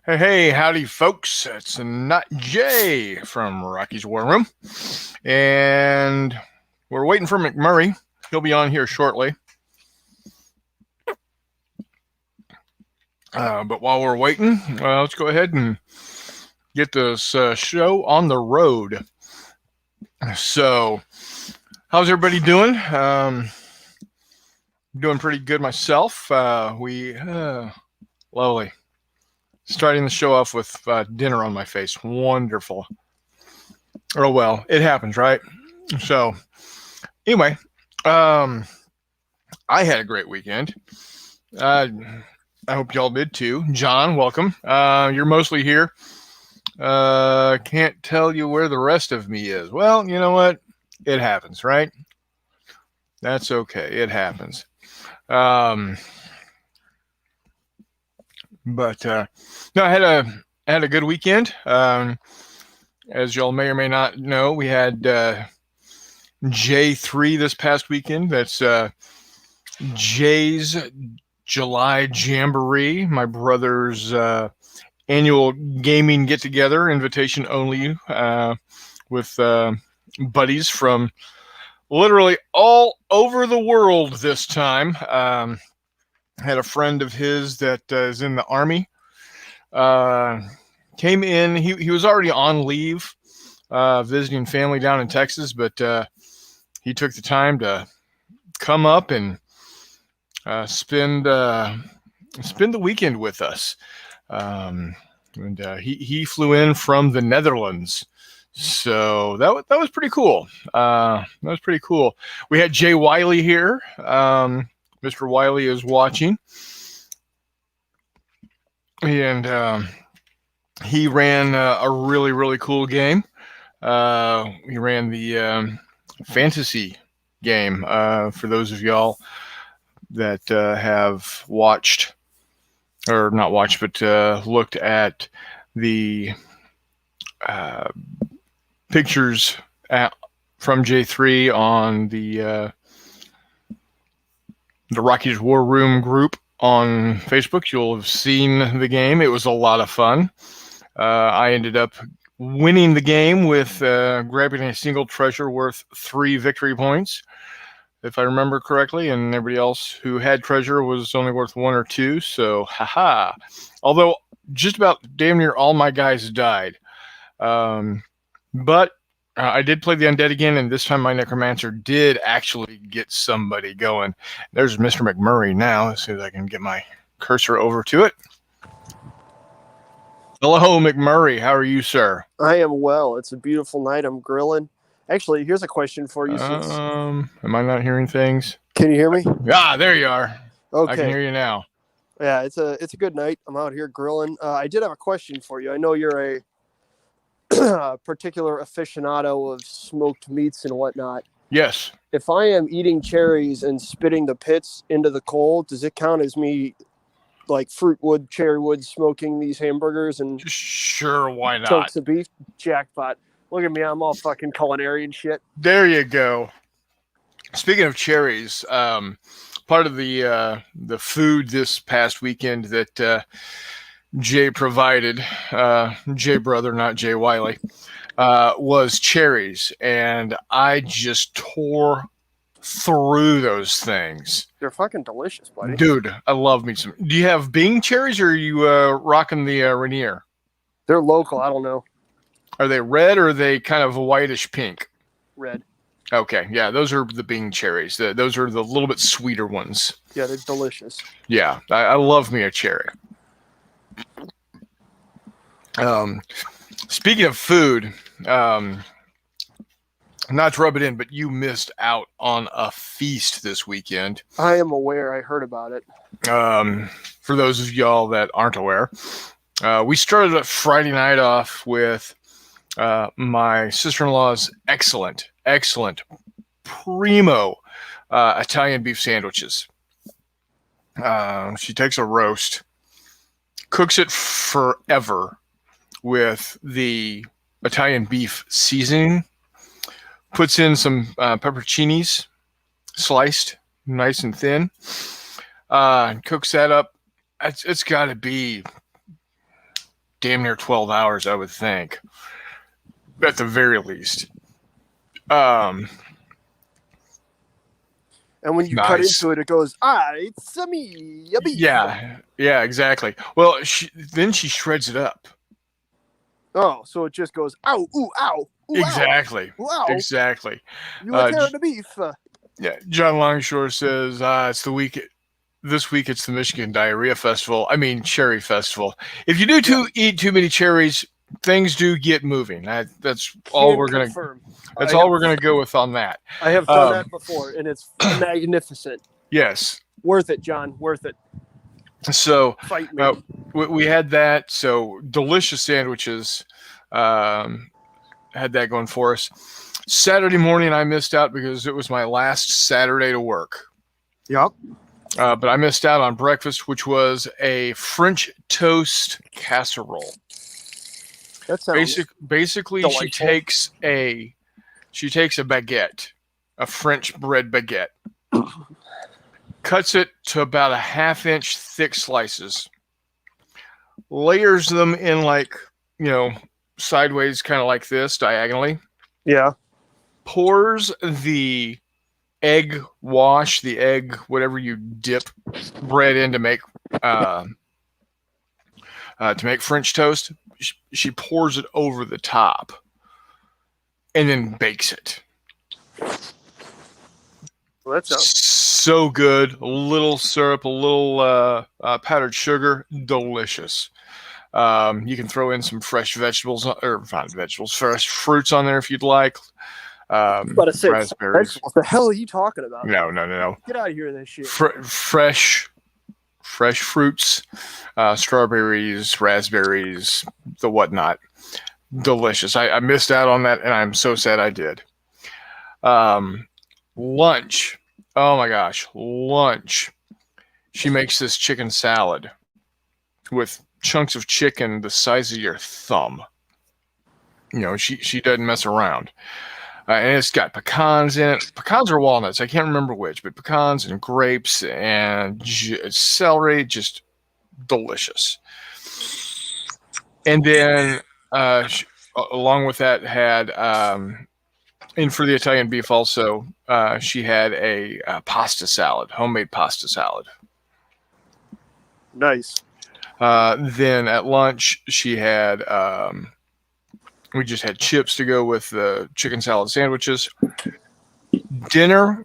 Hey, howdy, folks. It's not Jay from Rocky's War Room. And we're waiting for McMurray. He'll be on here shortly. But while we're waiting, let's go ahead and get this show on the road. So, how's everybody doing? Doing pretty good myself. Lovely. Starting the show off with dinner on my face. Wonderful. Oh, well, it happens, right? So, anyway, I had a great weekend. I hope y'all did too. John, welcome. You're mostly here. Can't tell you where the rest of me is. Well, you know what? It happens, right? That's okay. It happens. But no, I had a good weekend. As y'all may or may not know, we had J3 this past weekend. That's Jay's July Jamboree, my brother's annual gaming get-together, invitation only, with buddies from literally all over the world this time. Had a friend of his that is in the Army. Came in. He was already on leave, visiting family down in Texas, but he took the time to come up and spend the weekend with us. And he flew in from the Netherlands. So that was pretty cool. We had Jay Wiley here. Mr. Wiley is watching. And he ran a really, really cool game. He ran the fantasy game. For those of y'all that have watched, or not watched, but looked at the pictures from J3 on the Rockies War Room group on Facebook, you'll have seen the game. It was a lot of fun. I ended up winning the game with grabbing a single treasure worth 3 victory points, if I remember correctly, and everybody else who had treasure was only worth 1 or 2, so haha. Although just about damn near all my guys died. But I did play the undead again, and this time my necromancer did actually get somebody going. There's Mr. McMurray now. Let's see if I can get my cursor over to it. Hello, McMurray. How are you, sir? I am well. It's a beautiful night. I'm grilling. Actually, here's a question for you. Am I not hearing things? Can you hear me? Ah, there you are. Okay. I can hear you now. Yeah, it's a good night. I'm out here grilling. I did have a question for you. I know you're a particular aficionado of smoked meats and whatnot. Yes. If I am eating cherries and spitting the pits into the coal, does it count as me, like fruit wood, cherry wood, smoking these hamburgers and sure, why not? Chunks of beef? Jackpot. Look at me, I'm all fucking culinary and shit. There you go. Speaking of cherries, part of the food this past weekend that Jay provided, Jay brother, not Jay Wiley, was cherries, and I just tore through those things. They're fucking delicious, buddy. Dude, I love me some. Do you have Bing cherries, or are you rocking the Rainier? They're local. I don't know. Are they red, or are they kind of whitish pink? Red. Okay, yeah, those are the Bing cherries. Those are the little bit sweeter ones. Yeah, they're delicious. Yeah, I love me a cherry. Speaking of food, not to rub it in, but you missed out on a feast this weekend. I am aware. I heard about it. For those of y'all that aren't aware, we started Friday night off with my sister-in-law's excellent primo Italian beef sandwiches. She takes a roast, cooks it forever with the Italian beef seasoning, puts in some pepperoncinis, sliced nice and thin, cooks that up. It's got to be damn near 12 hours, I would think, at the very least. Um, And when you cut nice. into it, it goes, it's a me, a beef. Yeah, exactly. Well, then she shreds it up. Oh, so it just goes, ow, ooh, ow, ooh, Exactly. ow, ooh, ow. Exactly. You were tearing the beef. Yeah, John Longshore says it's the week. This week it's the Michigan Diarrhea Festival. I mean Cherry Festival. If you do eat too many cherries, things do get moving. That's all we're gonna. That's all we're gonna go with on that. I have done that before, and it's magnificent. Yes, worth it, John. Worth it. So Fight me. We had that. So delicious sandwiches. Had that going for us. Saturday morning, I missed out because it was my last Saturday to work. Yep. But I missed out on breakfast, which was a French toast casserole. That sounds basically delightful. she takes a baguette, a French bread baguette, cuts it to about a 1/2 inch thick slices, layers them in sideways, kind of like this, diagonally. Yeah. Pours the egg wash, the egg, whatever you dip bread in to make French toast. She pours it over the top and then bakes it. Well, that sounds so good. A little syrup, a little powdered sugar, delicious. You can throw in some fresh vegetables, or not vegetables, fresh fruits on there if you'd like. Raspberries. What the hell are you talking about? No. Get out of here with this shit. Fresh fruits, strawberries, raspberries, the whatnot. Delicious. I missed out on that, and I'm so sad I did. Lunch. Oh my gosh, lunch. She makes this chicken salad with chunks of chicken the size of your thumb. She doesn't mess around. And it's got pecans in it. Pecans or walnuts, I can't remember which, but pecans and grapes and celery, just delicious. And then along with that had, and for the Italian beef also, she had a pasta salad, homemade pasta salad. Nice. Then at lunch, she had... we just had chips to go with the chicken salad sandwiches. Dinner,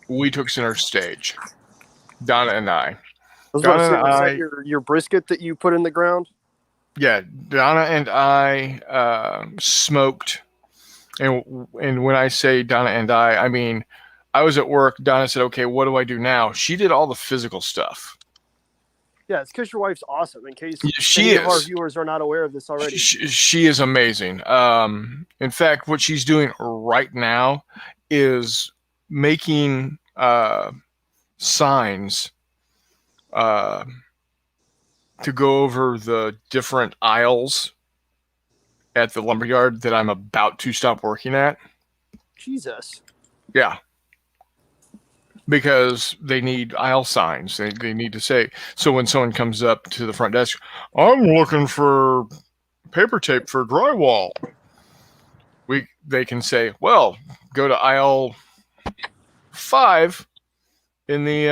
we took center stage. Donna and I. Was that your brisket that you put in the ground? Yeah, Donna and I smoked. And when I say Donna and I mean, I was at work. Donna said, okay, what do I do now? She did all the physical stuff. Yeah, it's because your wife's awesome. In case any of our viewers are not aware of this already, she is amazing. In fact, what she's doing right now is making signs to go over the different aisles at the lumberyard that I'm about to stop working at. Jesus. Yeah. Because they need aisle signs. They need to say, so when someone comes up to the front desk, I'm looking for paper tape for drywall. They can say, well, go to aisle 5 in the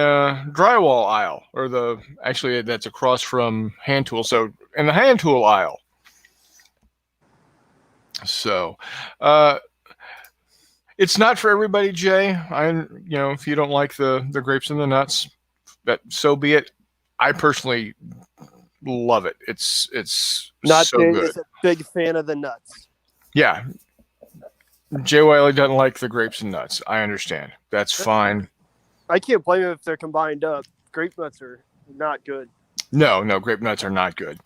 drywall aisle, or actually that's across from hand tool. So in the hand tool aisle. So, it's not for everybody, Jay. If you don't like the grapes and the nuts, so be it. I personally love it. It's not so big, good. Is a big fan of the nuts. Yeah, Jay Wiley doesn't like the grapes and nuts. I understand. That's fine. I can't blame him if they're combined up. Grape nuts are not good. No, grape nuts are not good.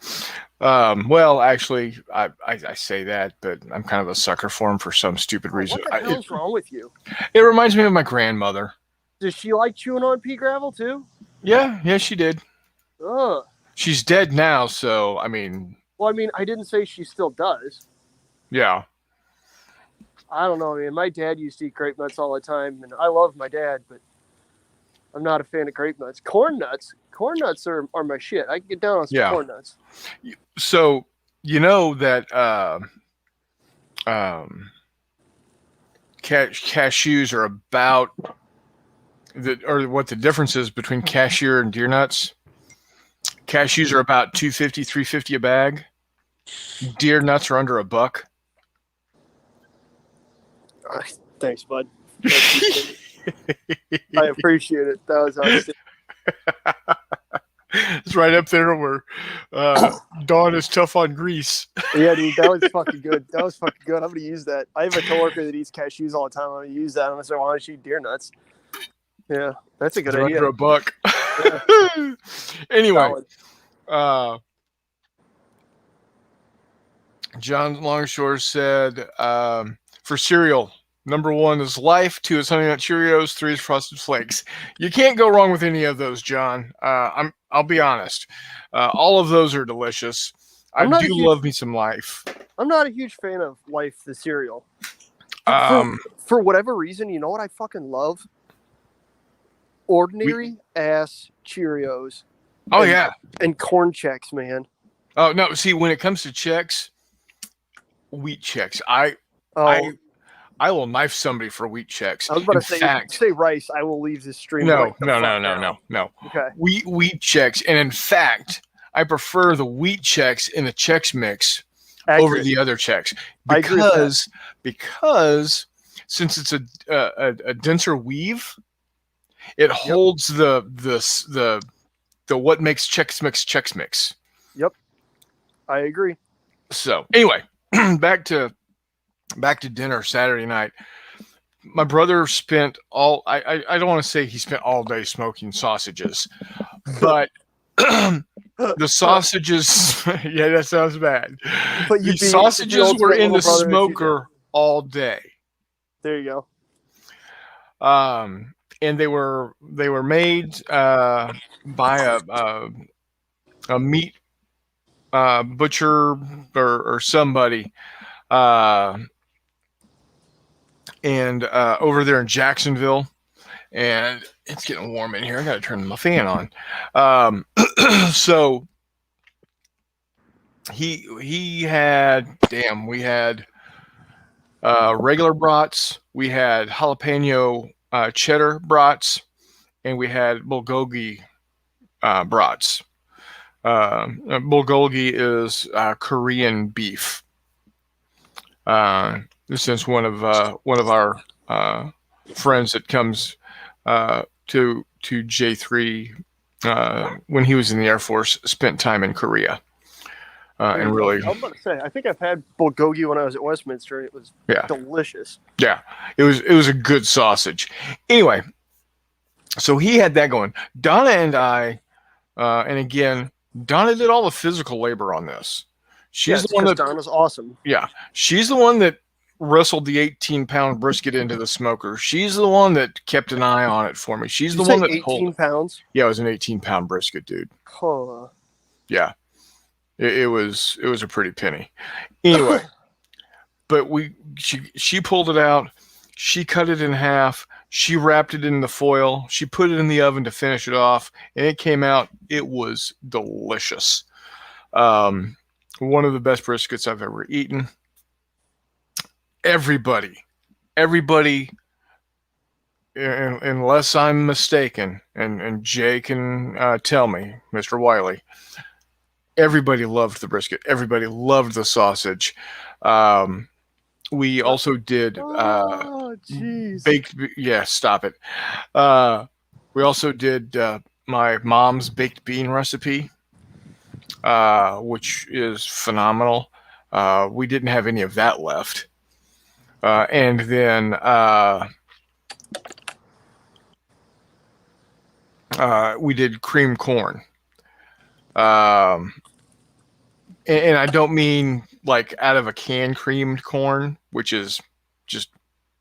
Well, actually, I say that, but I'm kind of a sucker for them for some stupid reason. What the hell's wrong with you? It reminds me of my grandmother. Does she like chewing on pea gravel too? Yeah, she did. Ugh. She's dead now, so I mean. Well, I didn't say she still does. Yeah. I don't know, man. My dad used to eat grape nuts all the time, and I love my dad, but I'm not a fan of grape nuts. Corn nuts. Corn nuts are my shit. I can get down on some corn nuts. So you know that cashews are about or what the difference is between cashew and deer nuts. Cashews are about $2.50, $3.50 a bag. Deer nuts are under $1. Thanks, bud. I appreciate it. That was outstanding. It's right up there where Dawn is tough on grease. Yeah, dude, that was fucking good. That was fucking good. I'm gonna use that. I have a coworker that eats cashews all the time. I'm gonna use that. I'm gonna say, why don't you eat deer nuts? Yeah, that's a good idea. Under $1. Yeah. Anyway, John Longshore said, for cereal, number 1 is Life, 2 is Honey Nut Cheerios, 3 is Frosted Flakes. You can't go wrong with any of those, John. I'll be honest. All of those are delicious. I do love me some Life. I'm not a huge fan of Life, the cereal. For whatever reason, you know what I fucking love? Ordinary ass Cheerios. Oh, yeah. And Corn Chex, man. Oh, no. See, when it comes to Chex, wheat Chex, I will knife somebody for wheat Chex. I was about to say, if you say rice, I will leave this stream. No. Okay. Wheat Chex, and in fact, I prefer the wheat Chex in the Chex Mix over the other Chex because since it's a denser weave, it holds the what makes Chex Mix. Yep, I agree. So anyway, back to dinner Saturday night. My brother spent I don't want to say he spent all day smoking sausages, but the sausages, yeah, that sounds bad. But the sausages were in the smoker all day. There you go. And they were made by a meat butcher or somebody. And over there in Jacksonville, and it's getting warm in here. I got to turn my fan on. So we had regular brats, we had jalapeno cheddar brats, and we had bulgogi brats. Bulgogi is Korean beef. Since one of our friends that comes to J3 when he was in the Air Force spent time in Korea. And really, I was about to say, I think I've had bulgogi when I was at Westminster, and it was delicious. Yeah, it was a good sausage. Anyway, so he had that going. Donna and I, and again, Donna did all the physical labor on this. She's the one that Donna's awesome. Yeah, she's the one that wrestled the 18-pound brisket into the smoker. She's the one that kept an eye on it for me. She's the one that 18 pounds. Yeah, it was an 18-pound brisket, dude. Huh. Yeah, it was a pretty penny. Anyway, but she pulled it out. She cut it in half. She wrapped it in the foil. She put it in the oven to finish it off, and it came out. It was delicious. One of the best briskets I've ever eaten. Everybody, unless I'm mistaken, and Jay can tell me, Mr. Wiley, everybody loved the brisket. Everybody loved the sausage. We also did baked. Yeah, stop it. We also did my mom's baked bean recipe, which is phenomenal. We didn't have any of that left. And then we did cream corn. And I don't mean like out of a can creamed corn, which is just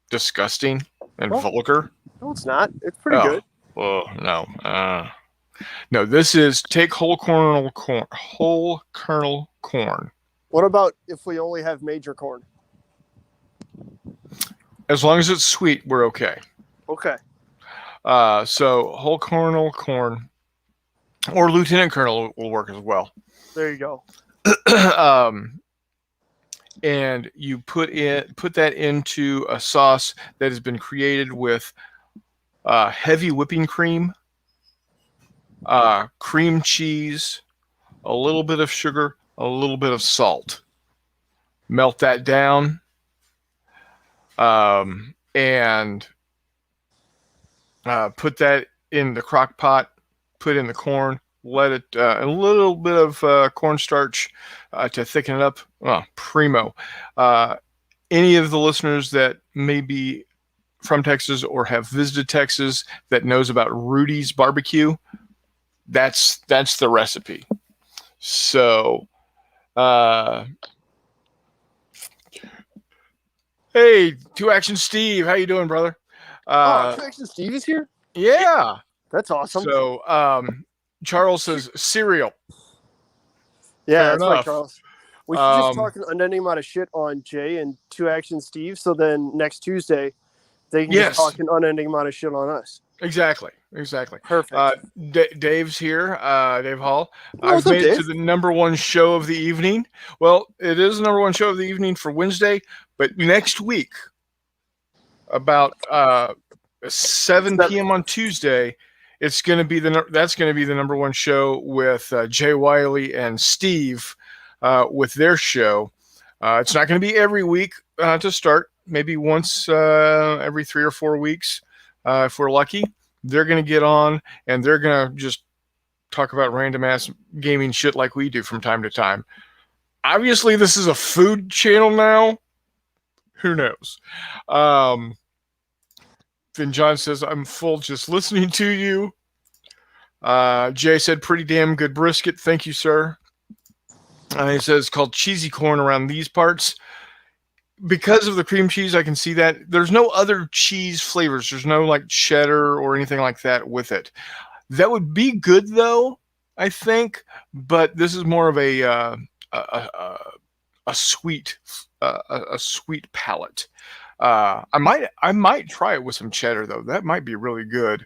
disgusting and vulgar. No, it's not. It's pretty good. Well, no. No, this is take whole kernel corn. What about if we only have major corn? As long as it's sweet, we're okay. Okay. So whole kernel corn or lieutenant colonel will work as well. There you go. And you put that into a sauce that has been created with heavy whipping cream, cream cheese, a little bit of sugar, a little bit of salt. Melt that down, and put that in the crock pot. Put in the corn. Let it a little bit of cornstarch to thicken it up. Primo. Any of the listeners that may be from Texas or have visited Texas that knows about Rudy's barbecue, that's the recipe. So, hey, 2 Action Steve, how you doing, brother? 2 Action Steve is here? Yeah. That's awesome. So, Charles says cereal. Yeah, Fair that's enough. right, Charles. We should just talk an unending amount of shit on Jay and 2 Action Steve, so then next Tuesday they can just talk an unending amount of shit on us. Exactly. Perfect. Dave's here. Dave Hall. What's I've made up, it to the number 1 show of the evening. Well, it is the number 1 show of the evening for Wednesday, but next week, about 7 p.m. on Tuesday, it's going to be that's going to be the number 1 show with Jay Wiley and Steve with their show. It's not going to be every week to start. Maybe once every 3 or 4 weeks, if we're lucky. They're going to get on and they're going to just talk about random ass gaming shit like we do from time to time. Obviously, this is a food channel now. Who knows? Then John says, I'm full just listening to you. Jay said, pretty damn good brisket. Thank you, sir. He says, called cheesy corn around these parts. Because of the cream cheese, I can see that. There's no other cheese flavors. There's no like cheddar or anything like that with it. That would be good, though, I think. But this is more of a sweet palate. I might try it with some cheddar, though. That might be really good.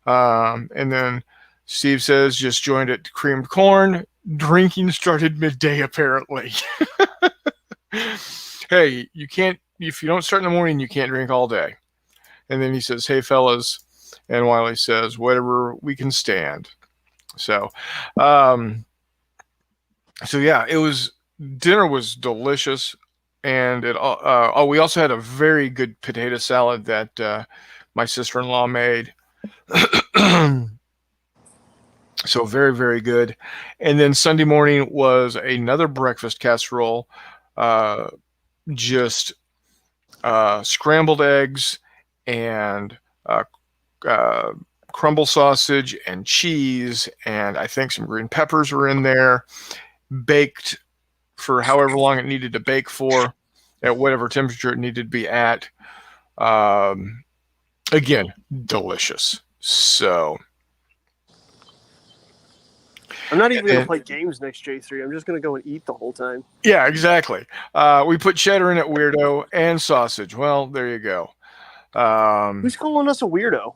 And then Steve says, just joined at creamed corn. Drinking started midday, apparently. Hey, you can't, if you don't start in the morning, you can't drink all day. And then he says, hey, fellas. And Wiley says, whatever we can stand. So, yeah, dinner was delicious. And we also had a very good potato salad that my sister-in-law made. So very, very good. And then Sunday morning was another breakfast casserole. Just scrambled eggs and crumble sausage and cheese, and I think some green peppers were in there, baked for however long it needed to bake for, at whatever temperature it needed to be at. Again, delicious. So I'm not even going to play games next J3. I'm just going to go and eat the whole time. Yeah, exactly. We put cheddar in it, weirdo, and sausage. Well, there you go. Who's calling us a weirdo?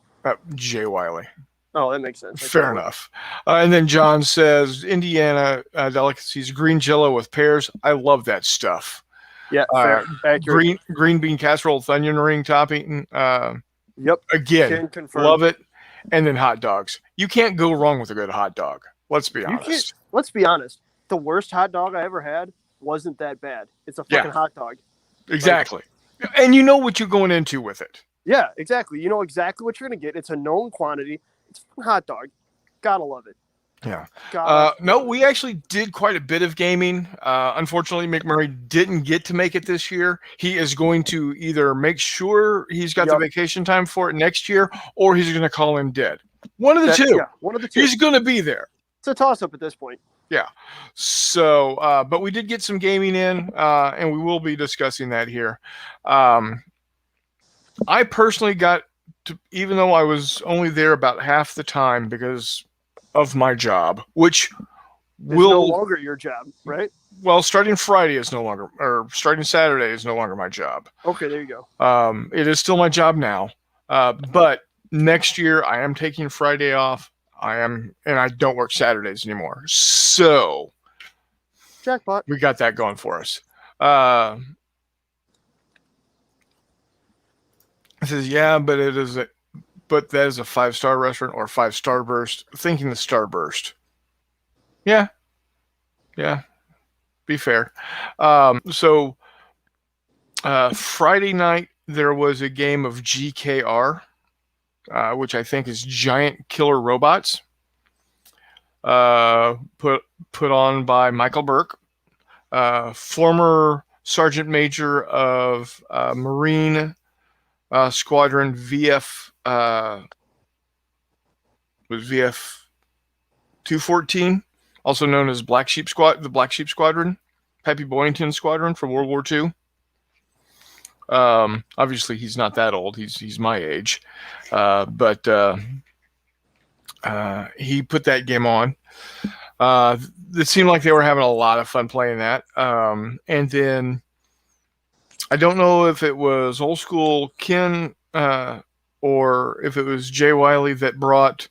Jay Wiley. Oh, that makes sense. Fair enough. And then John says, Indiana delicacies, green jello with pears. I love that stuff. Yeah, fair. Accurate. Green bean casserole with onion ring topping. Yep. Again, love it. And then hot dogs. You can't go wrong with a good hot dog. Let's be honest. Let's be honest. The worst hot dog I ever had wasn't that bad. It's a fucking hot dog. Exactly. And you know what you're going into with it. Yeah, exactly. You know exactly what you're going to get. It's a known quantity. It's a fucking hot dog. Gotta love it. Yeah. No, we actually did quite a bit of gaming. Unfortunately, McMurray didn't get to make it this year. He is going to either make sure he's got the vacation time for it next year, or he's going to call him dead. One of the two. Yeah, one of the two. He's going to be there. It's a toss-up at this point. Yeah. So, but we did get some gaming in, and we will be discussing that here. I personally got to, even though I was only there about half the time because of my job, which will no longer your job, right? Well, starting Friday is no longer, or starting Saturday is no longer my job. Okay, there you go. It is still my job now, but Next year, I am taking Friday off. And I don't work Saturdays anymore. So Jackpot. we got that going for us. It says, yeah, but that is a 5-star restaurant or 5-Starburst. Thinking the Starburst. Yeah. Be fair. So Friday night there was a game of GKR, which I think is Giant Killer Robots. Put on by Michael Burke, former Sergeant Major of Marine Squadron VF VF 214, also known as the Black Sheep Squadron, Peppy Boyington Squadron from World War II. Obviously, he's not that old. He's my age, but he put that game on. It seemed like they were having a lot of fun playing that. And then I don't know if it was old school Ken or if it was Jay Wiley that brought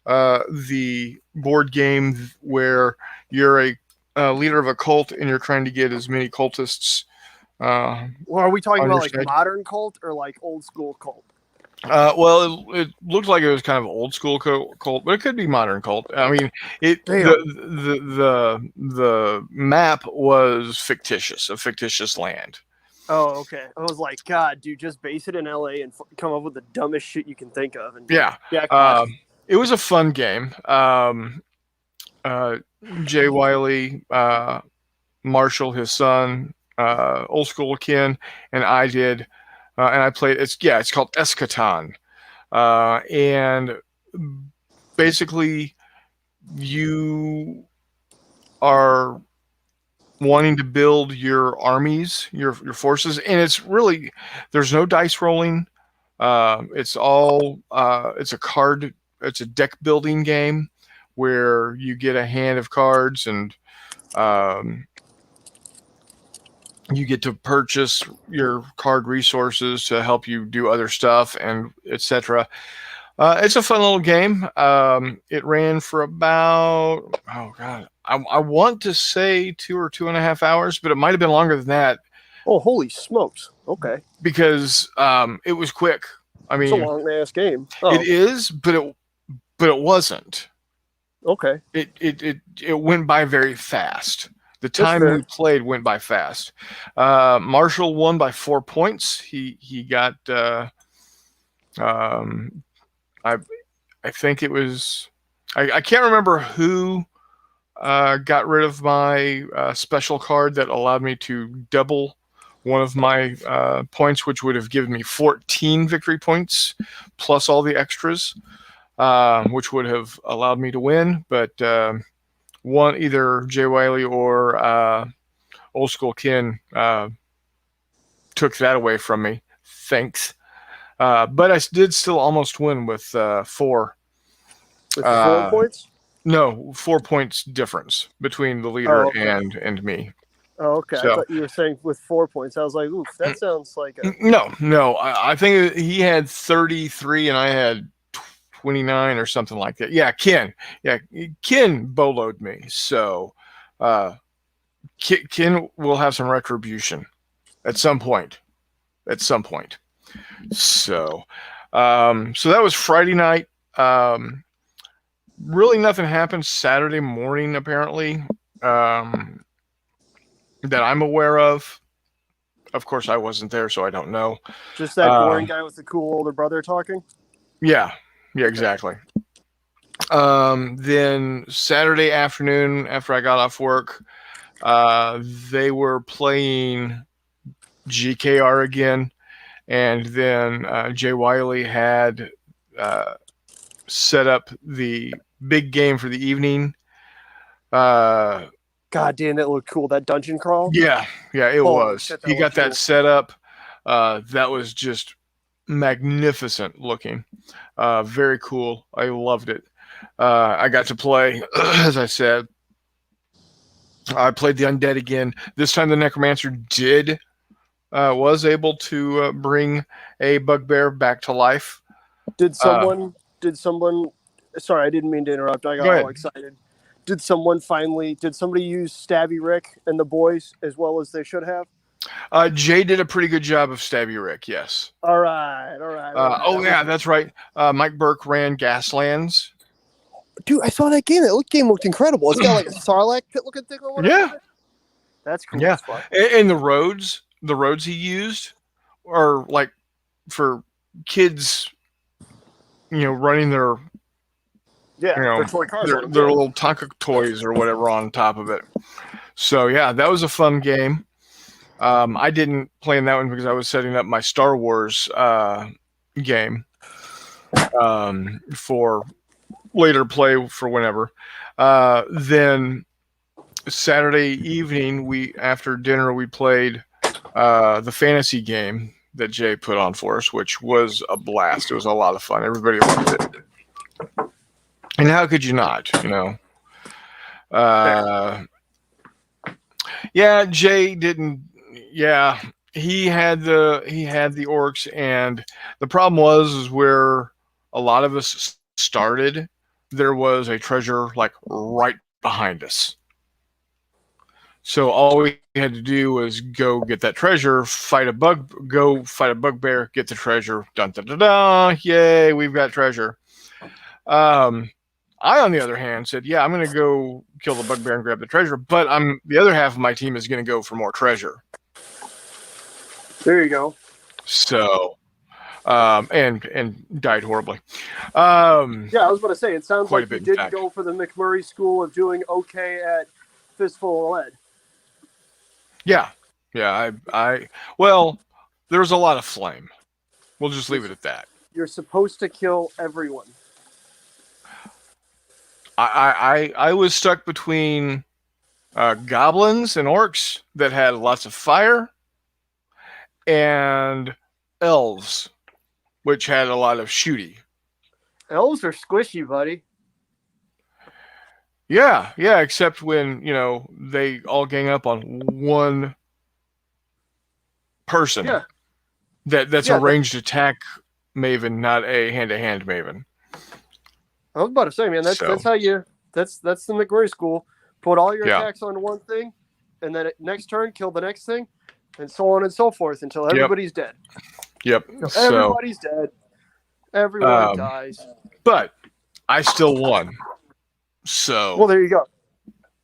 the board game where you're a leader of a cult and you're trying to get as many cultists. Well, are we talking about like side. modern cult or like old school cult? Well, it looked like it was kind of old school cult, but it could be modern cult. I mean, the map was fictitious, a fictitious land. Oh, okay. I was like, God, dude, just base it in LA and come up with the dumbest shit you can think of. And yeah, it was a fun game. Jay Wiley, Marshall, his son, old school Ken, and I did. And I played. It's called Eschaton, and basically, you are wanting to build your armies, your forces, and it's really there's no dice rolling. It's all it's a deck building game where you get a hand of cards and you get to purchase your card resources to help you do other stuff and etc. It's a fun little game. It ran for about, I want to say 2 or 2.5 hours, but it might have been longer than that. Oh, holy smokes. Okay. Because it was quick. I mean, it's a long ass game. Oh. It is, but it wasn't. Okay. It went by very fast. The time we played went by fast. Marshall won by 4 points. He got I think it was I can't remember who got rid of my special card that allowed me to double one of my points, which would have given me 14 victory points plus all the extras, which would have allowed me to win. But either Jay Wiley or old school Ken took that away from me. Thanks. But I did still almost win with 4. With 4 points? No, 4 points difference between the leader and me. Oh, okay. So, I thought you were saying with 4 points. I was like, oof, that sounds like a... No. I think he had 33 and I had 29 or something like that. Yeah, Ken. Yeah, Ken boloed me. So Ken will have some retribution at some point. So that was Friday night. Really nothing happened Saturday morning, apparently, that I'm aware of. Of course, I wasn't there, so I don't know. Just that boring guy with the cool older brother talking? Yeah, exactly. Then Saturday afternoon, after I got off work, they were playing GKR again. And then Jay Wiley had set up the big game for the evening. God damn, that looked cool. That dungeon crawl? Yeah, it was. He got that set up. That was just magnificent looking. Very cool. I loved it. I got to play, as I said. I played the Undead again. This time the Necromancer was able to bring a bugbear back to life. Did someone? Sorry, I didn't mean to interrupt. I Go got ahead. all excited. Did somebody use Stabby Rick and the boys as well as they should have? Jay did a pretty good job of Stabby Rick, yes. All right. Oh, yeah, that's right. Mike Burke ran Gaslands. Dude, I saw that game. That game looked incredible. It's got like a Sarlacc pit looking thing on it. Yeah. That's cool Yeah. as fuck. And the roads he used are like for kids, running their their toy cars. their little Tonka toys or whatever on top of it. So yeah, that was a fun game. I didn't play in that one because I was setting up my Star Wars game for later play for whenever. Then Saturday evening, after dinner we played the fantasy game that Jay put on for us, which was a blast. It was a lot of fun. Everybody loved it. And how could you not? Yeah, Jay didn't. Yeah, he had the orcs, and the problem was where a lot of us started. There was a treasure like right behind us. So all we had to do was go get that treasure, fight a bugbear, get the treasure. Dun dun dun dun! Yay, we've got treasure. I, on the other hand, said, "Yeah, I'm going to go kill the bugbear and grab the treasure." But the other half of my team is going to go for more treasure. There you go. So, and died horribly. Yeah, I was about to say, it sounds quite like a you bit, in did fact. go for the McMurray school of doing okay at Fistful of Lead. Yeah. Well, there's a lot of flame. We'll just leave it at that. You're supposed to kill everyone. I was stuck between goblins and orcs that had lots of fire, and elves, which had a lot of shooty. Elves are squishy, buddy. Yeah, except when, they all gang up on one person. Yeah. That's a ranged attack maven, not a hand-to-hand maven. I was about to say, man, that's how you that's the McMurray school. Put all your attacks on one thing, and then next turn kill the next thing, and so on and so forth until everybody's dead. Yep. Everybody's dead. Everyone dies. But I still won. So well, there you go.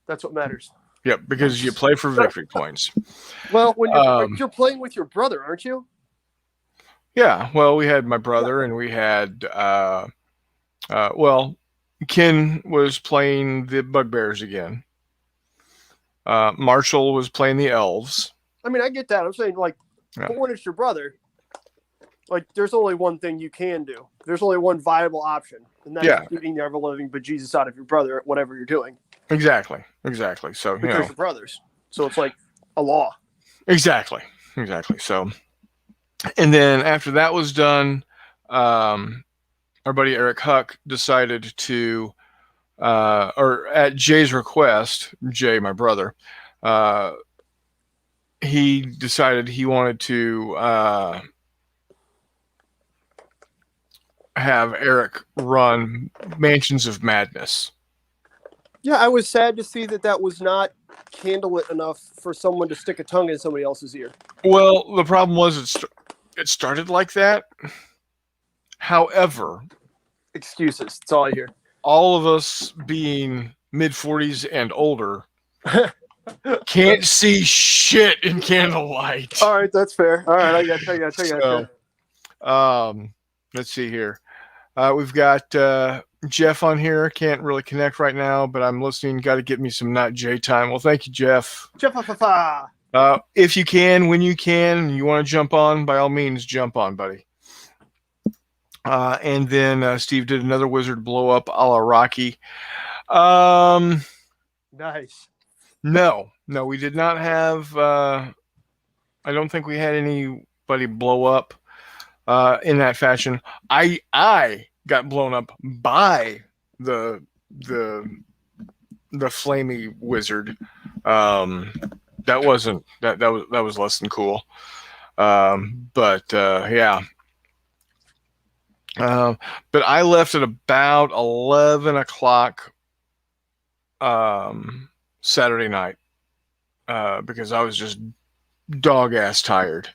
That's what matters. Yep, because you play for victory points. Well, when you're playing with your brother, aren't you? Yeah. Well, we had my brother, and we had Ken was playing the bugbears again. Marshall was playing the elves. I mean, I get that. I'm saying, but when it's your brother, there's only one thing you can do. There's only one viable option, and that's beating the ever-living bejesus out of your brother at whatever you're doing. Exactly. So because you're brothers, so it's like a law. Exactly. So, and then after that was done, our buddy Eric Huck decided to, or at Jay's request, Jay, my brother, he decided he wanted to have Eric run Mansions of Madness. Yeah, I was sad to see that was not candlelit enough for someone to stick a tongue in somebody else's ear. Well, the problem was it started like that. However, excuses. That's all I hear. All of us being mid-40s and older can't see shit in candlelight. All right, that's fair. All right, I got you. Let's see here. We've got Jeff on here. Can't really connect right now, but I'm listening. Got to get me some Not J time. Well, thank you, Jeff. If you can, when you can, you want to jump on, by all means, jump on, buddy. And then Steve did another wizard blow up a la Rocky. Nice. No, we did not have. I don't think we had anybody blow up in that fashion. I got blown up by the flamey wizard. That wasn't that was less than cool. But yeah. But I left at about 11 o'clock Saturday night because I was just dog ass tired.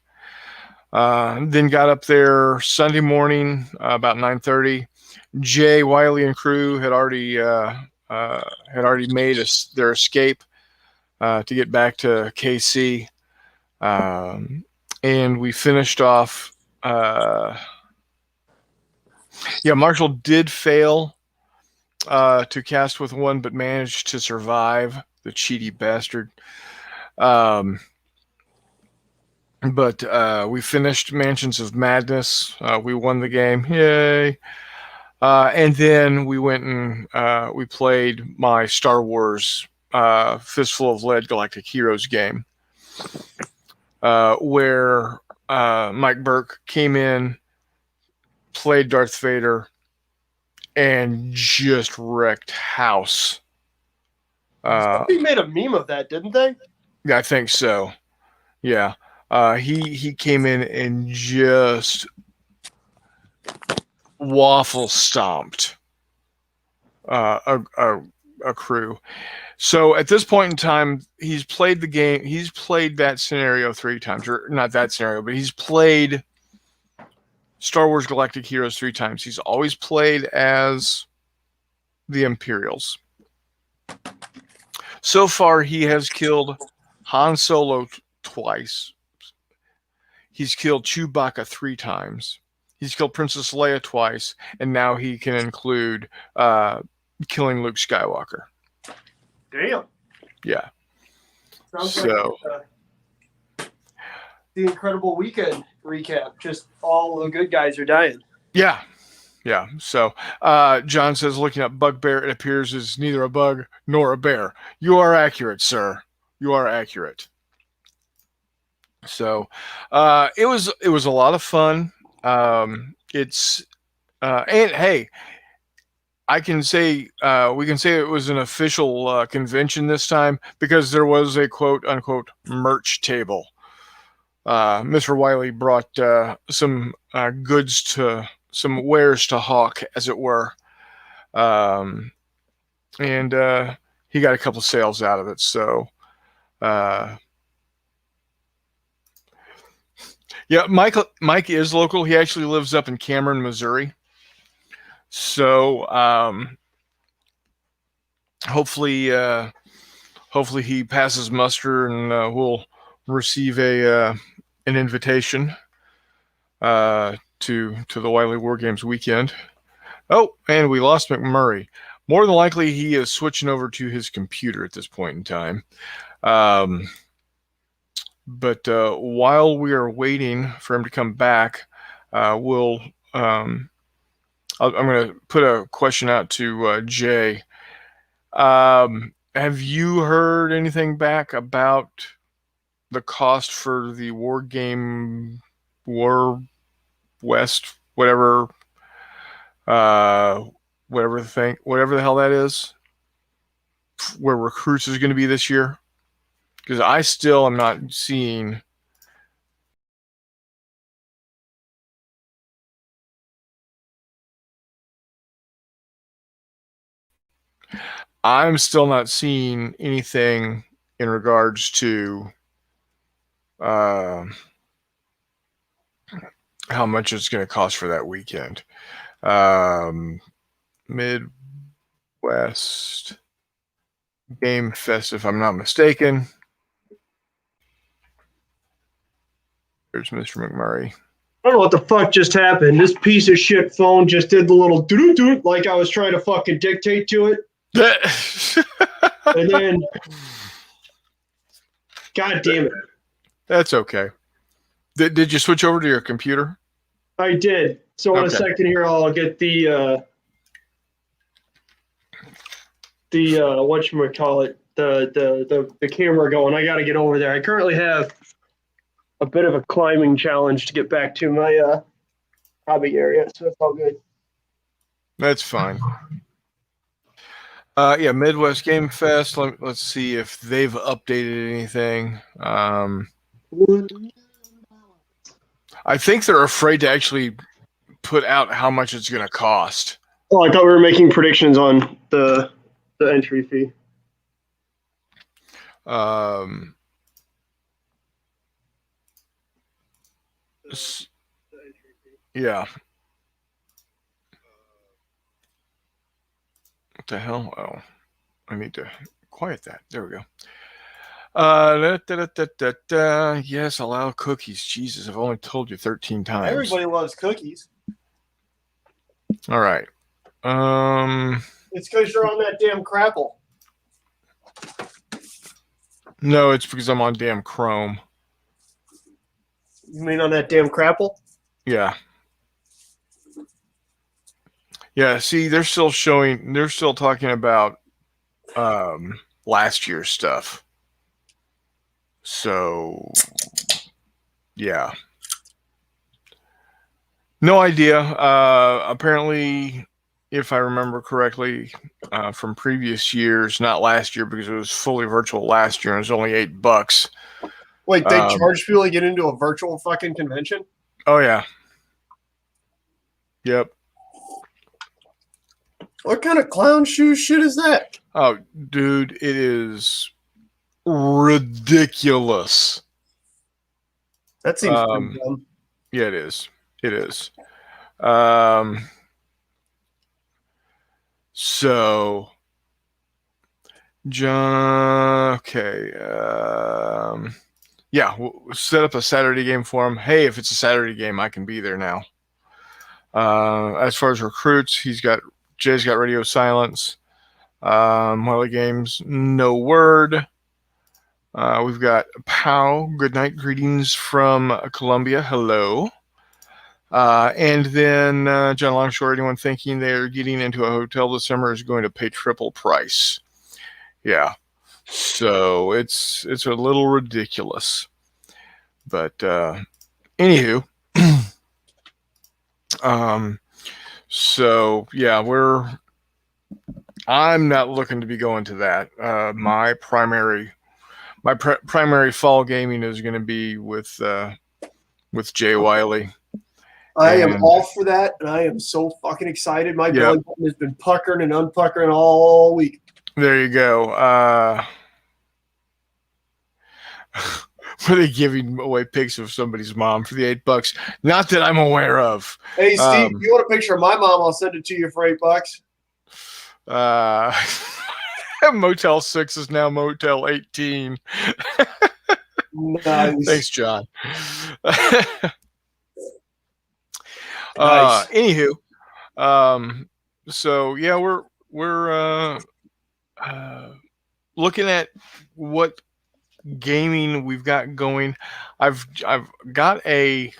Then got up there Sunday morning about 9:30. Jay, Wiley, and crew had already made their escape to get back to KC, and we finished off. Marshall did fail to cast with one, but managed to survive. The cheaty bastard. But we finished Mansions of Madness. We won the game. Yay. And then we went and we played my Star Wars Fistful of Lead Galactic Heroes game, where Mike Burke came in, played Darth Vader, and just wrecked house. Somebody made a meme of that, didn't they? Yeah, I think so. Yeah. He came in and just waffle stomped a crew. So at this point in time, he's played the game. He's played that scenario 3 times, or not that scenario, but he's played Star Wars Galactic Heroes 3 times. He's always played as the Imperials. So far, he has killed Han Solo twice. He's killed Chewbacca 3 times. He's killed Princess Leia twice, and now he can include killing Luke Skywalker. Damn. Yeah. Sounds like the Incredible Weekend recap. Just all the good guys are dying. Yeah. Yeah. So John says, looking up Bugbear, it appears is neither a bug nor a bear. You are accurate, sir. You are accurate. So it was a lot of fun. It's and hey, I can say we can say it was an official convention this time because there was a quote unquote merch table. Mr. Wiley brought some goods to some wares to hawk, as it were, and he got a couple of sales out of it. So. Yeah, Mike is local. He actually lives up in Cameron, Missouri. So hopefully he passes muster and we'll receive an invitation to the Wiley War Games weekend. Oh, and we lost McMurray. More than likely, he is switching over to his computer at this point in time. But while we are waiting for him to come back, I'm going to put a question out to Jay. Have you heard anything back about the cost for the War West, whatever the hell that is, where recruits is going to be this year? Because I still am not seeing. I'm still not seeing anything in regards to how much it's going to cost for that weekend. Midwest Game Fest, if I'm not mistaken. There's Mr. McMurray. I don't know what the fuck just happened. This piece of shit phone just did the little doo-doo-doo like I was trying to fucking dictate to it. And then, God damn it. That's okay. Did you switch over to your computer? I did. So in a second here, I'll get the whatchamacallit, the camera going. I got to get over there. I currently have a bit of a climbing challenge to get back to my hobby area, so it's all good. That's fine. Midwest Game Fest. Let's see if they've updated anything. I think they're afraid to actually put out how much it's going to cost. Oh, I thought we were making predictions on the entry fee. Yeah. What the hell? Oh, I need to quiet that. There we go. Yes, allow cookies. Jesus, I've only told you 13 times. Everybody loves cookies. All right. It's because you're on that damn Crapple. No, it's because I'm on damn Chrome. You mean on that damn Crapple? Yeah. Yeah, see, they're still talking about last year's stuff. So, yeah. No idea. Apparently, if I remember correctly, from previous years, not last year because it was fully virtual last year and it was only $8. Wait, they charge people to get into a virtual fucking convention? Oh, yeah. Yep. What kind of clown shoe shit is that? Oh, dude, it is ridiculous. That seems pretty dumb. Yeah, it is. It is. So, John, okay. Yeah, we'll set up a Saturday game for him. Hey, if it's a Saturday game, I can be there now. As far as recruits, Jay's got radio silence. Wily Games, no word. We've got Pow, good night, greetings from Colombia, hello. And then John Longshore, anyone thinking they're getting into a hotel this summer is going to pay triple price. Yeah, so it's a little ridiculous. But anywho, so yeah, I'm not looking to be going to that. My primary fall gaming is going to be with Jay Wiley. I am all for that, and I am so fucking excited. My belly button has been puckering and unpuckering all week. There you go. Were they giving away pics of somebody's mom for the $8? Not that I'm aware of. Hey, Steve, if you want a picture of my mom, I'll send it to you for $8. Motel 6 is now Motel 18. Nice. Thanks, John. Nice. Anywho, so yeah, we're looking at what gaming we've got going. I've got a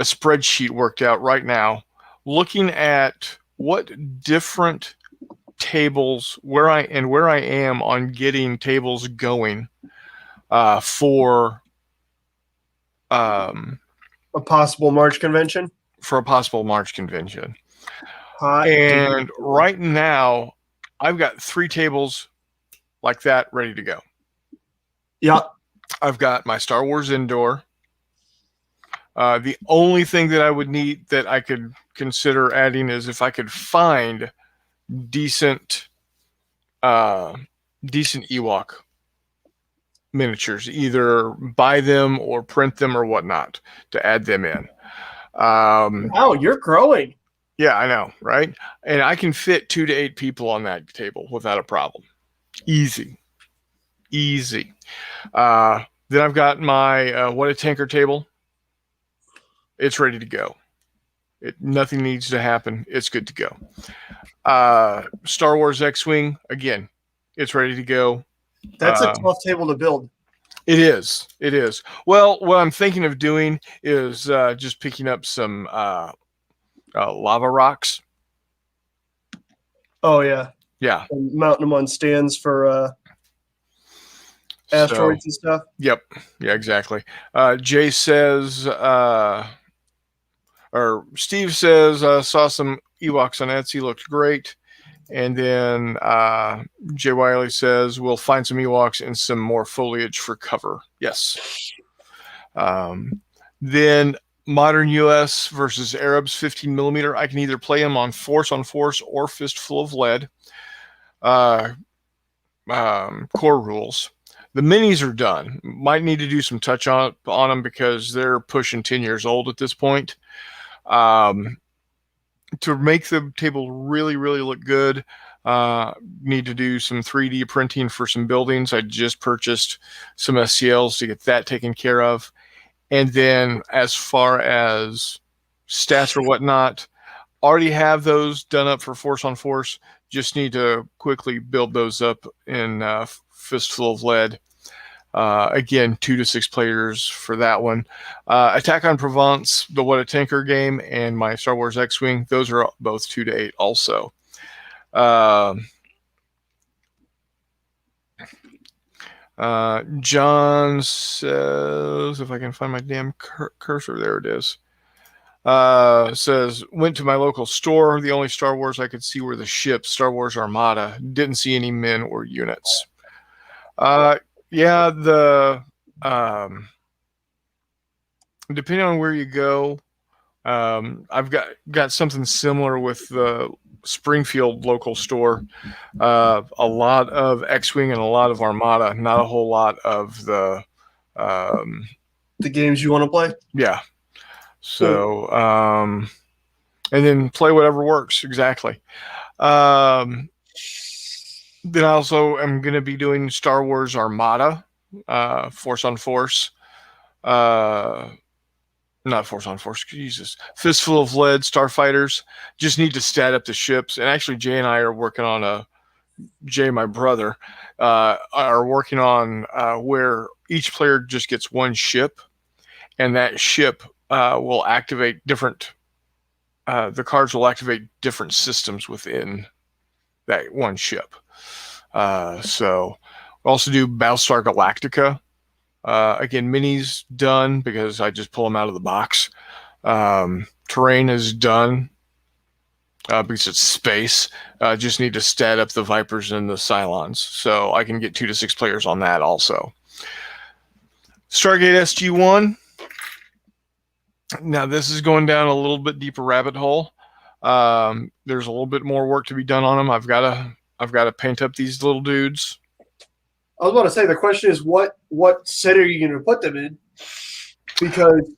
spreadsheet worked out right now, looking at what different tables where I am on getting tables going for a possible March convention. And right now, I've got 3 tables like that ready to go. Yeah. I've got my Star Wars indoor. The only thing that I would need that I could consider adding is if I could find decent Ewok miniatures, either buy them or print them or whatnot to add them in. Wow, you're growing. Yeah, I know, right? And I can fit 2 to 8 people on that table without a problem. Easy. Then I've got my What a Tanker table. It's ready to go. Nothing needs to happen. It's good to go. Star Wars X-Wing, again, it's ready to go. That's a tough table to build. It is. Well, what I'm thinking of doing is just picking up some lava rocks. Oh, yeah. Yeah. And mounting them on stands for asteroids and stuff. Yep. Yeah, exactly. Jay says, or Steve says, saw some Ewoks on Etsy, looked great. And then Jay Wiley says, we'll find some Ewoks and some more foliage for cover. Yes. Then Modern US versus Arabs 15 millimeter. I can either play them on force or fistful of lead. Core rules. The minis are done. Might need to do some touch on them because they're pushing 10 years old at this point. To make the table really, really look good, need to do some 3D printing for some buildings. I just purchased some SCLs to get that taken care of. And then as far as stats or whatnot, already have those done up for force on force. Just need to quickly build those up in fistful of lead. Again, 2 to 6 players for that one. Attack on Provence, the What a Tanker game, and my Star Wars X-Wing, those are both 2 to 8 also. John says, if I can find my damn cursor, there it is. Says, went to my local store. The only Star Wars I could see were the ships, Star Wars Armada. Didn't see any men or units. Yeah, depending on where you go, I've got something similar with the Springfield local store. A lot of X-Wing and a lot of Armada, not a whole lot of the games you want to play. Yeah. So, and then play whatever works. Exactly. Then I also am going to be doing Star Wars Armada, force on force. Not force on force, Jesus. Fistful of Lead, Starfighters. Just need to stat up the ships. And actually, Jay and I are working on Jay, my brother, are working on where each player just gets one ship. And that ship will activate different, the cards will activate different systems within that one ship. So we'll also do Battlestar Galactica. Again, minis done because I just pull them out of the box. Terrain is done because it's space. Just need to stat up the Vipers and the Cylons. So I can get 2 to 6 players on that also. Stargate SG-1. Now this is going down a little bit deeper rabbit hole. There's a little bit more work to be done on them. I've got to paint up these little dudes. I was about to say, the question is what set are you going to put them in? Because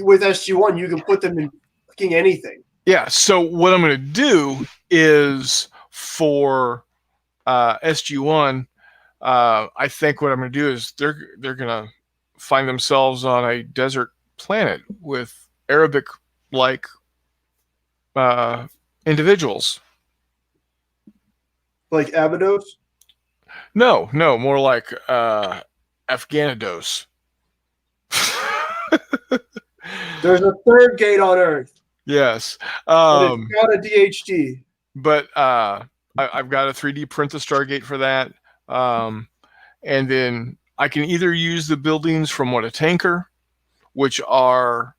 with SG-1, you can put them in fucking anything. Yeah, so what I'm going to do is for SG-1, I think what I'm going to do is they're going to find themselves on a desert planet with Arabic-like individuals. Like Abydos? No, more like Afghanados. There's a third gate on Earth. Yes. But it's got a DHD. But I've got a 3D print the Stargate for that. And then I can either use the buildings from What a Tanker, which are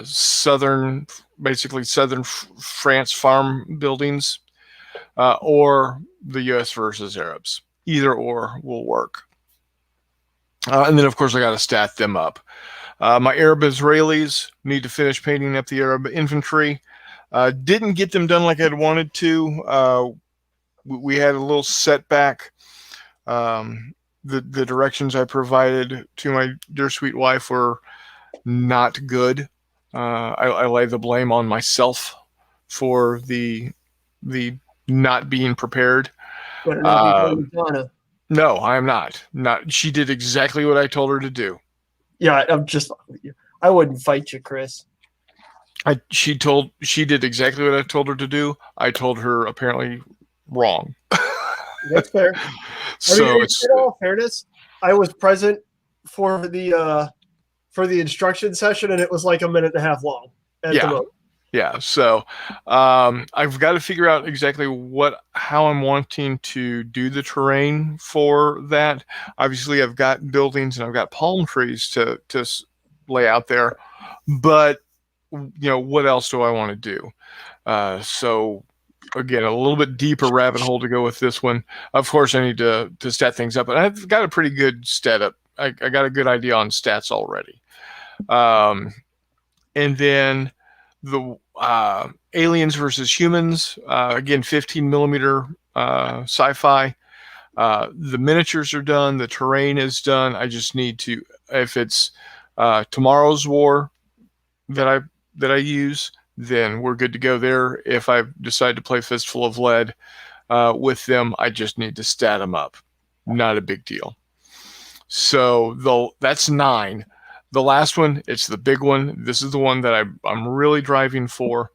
southern France farm buildings, or the U.S. versus Arabs. Either or will work. And then, of course, I got to stat them up. My Arab Israelis need to finish painting up the Arab infantry. Didn't get them done like I'd wanted to. We had a little setback. The directions I provided to my dear sweet wife were not good. I lay the blame on myself for the not being prepared. No, I am not. She did exactly what I told her to do. Yeah, I wouldn't fight you, Chris. She did exactly what I told her to do. I told her apparently wrong. That's fair. So in all fairness, I was present for the instruction session, and it was like a minute and a half long. Yeah. So I've got to figure out exactly how I'm wanting to do the terrain for that. Obviously, I've got buildings and I've got palm trees to lay out there, but what else do I want to do? So again, a little bit deeper rabbit hole to go with this one. Of course, I need to stat things up, and I've got a pretty good stat up. I got a good idea on stats already. And then the Aliens versus Humans, again, 15 millimeter sci-fi. The miniatures are done. The terrain is done. I just need to, if it's Tomorrow's War that I use, then we're good to go there. If I decide to play Fistful of Lead with them, I just need to stat them up. Not a big deal. So that's 9. The last one, it's the big one. This is the one that I'm really driving for.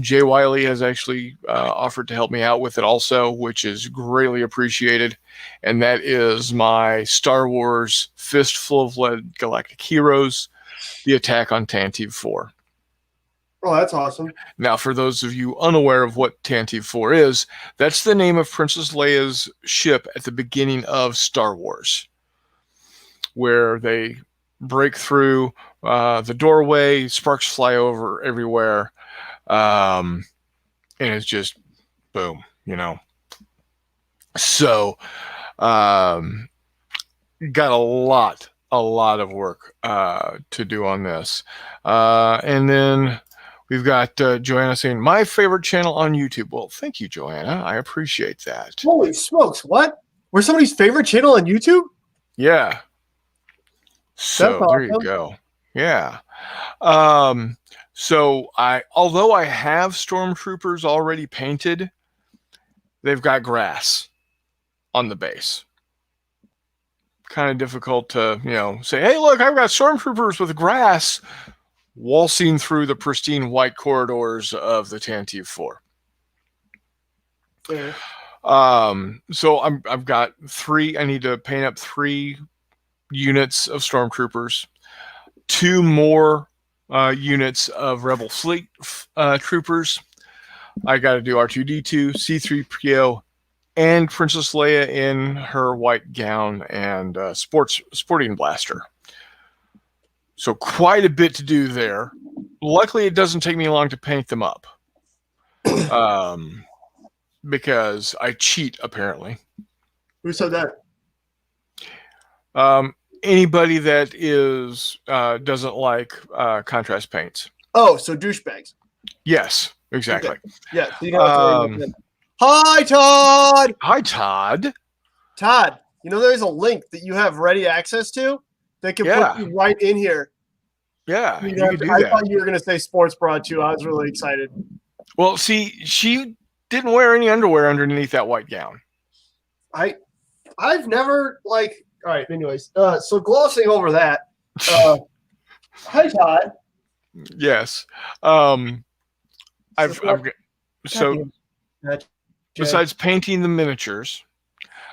Jay Wiley has actually offered to help me out with it also, which is greatly appreciated. And that is my Star Wars Fistful of Lead Galactic Heroes, the Attack on Tantive 4. Oh, that's awesome. Now, for those of you unaware of what Tantive 4 is, that's the name of Princess Leia's ship at the beginning of Star Wars, where they break through the doorway, sparks fly over everywhere, and it's just boom, So, got a lot of work to do on this. And then we've got Joanna saying, my favorite channel on YouTube. Well, thank you, Joanna. I appreciate that. Holy smokes, what? We're somebody's favorite channel on YouTube? Yeah. So there you go. Yeah. So although I have stormtroopers already painted, they've got grass on the base. Kind of difficult to, say, hey, look, I've got stormtroopers with grass waltzing through the pristine white corridors of the Tantive 4. Yeah. So I've got 3. I need to paint up 3 units of stormtroopers, 2 more units of Rebel Fleet troopers. I got to do R2-D2, C-3PO, and Princess Leia in her white gown and sporting blaster. So quite a bit to do there. Luckily, it doesn't take me long to paint them up, because I cheat, apparently. Who said that? Anybody that doesn't like contrast paints. Oh, so douchebags. Yes, exactly. Okay. Yeah. So you know hi, Todd. Hi, Todd. Todd, there's a link that you have ready access to that can put you right in here. Yeah, you can do that. I thought you were going to say sports bra too. I was really excited. Well, see, she didn't wear any underwear underneath that white gown. I've never all right, anyways. So glossing over that. Hi, Todd. Yes. Besides painting the miniatures,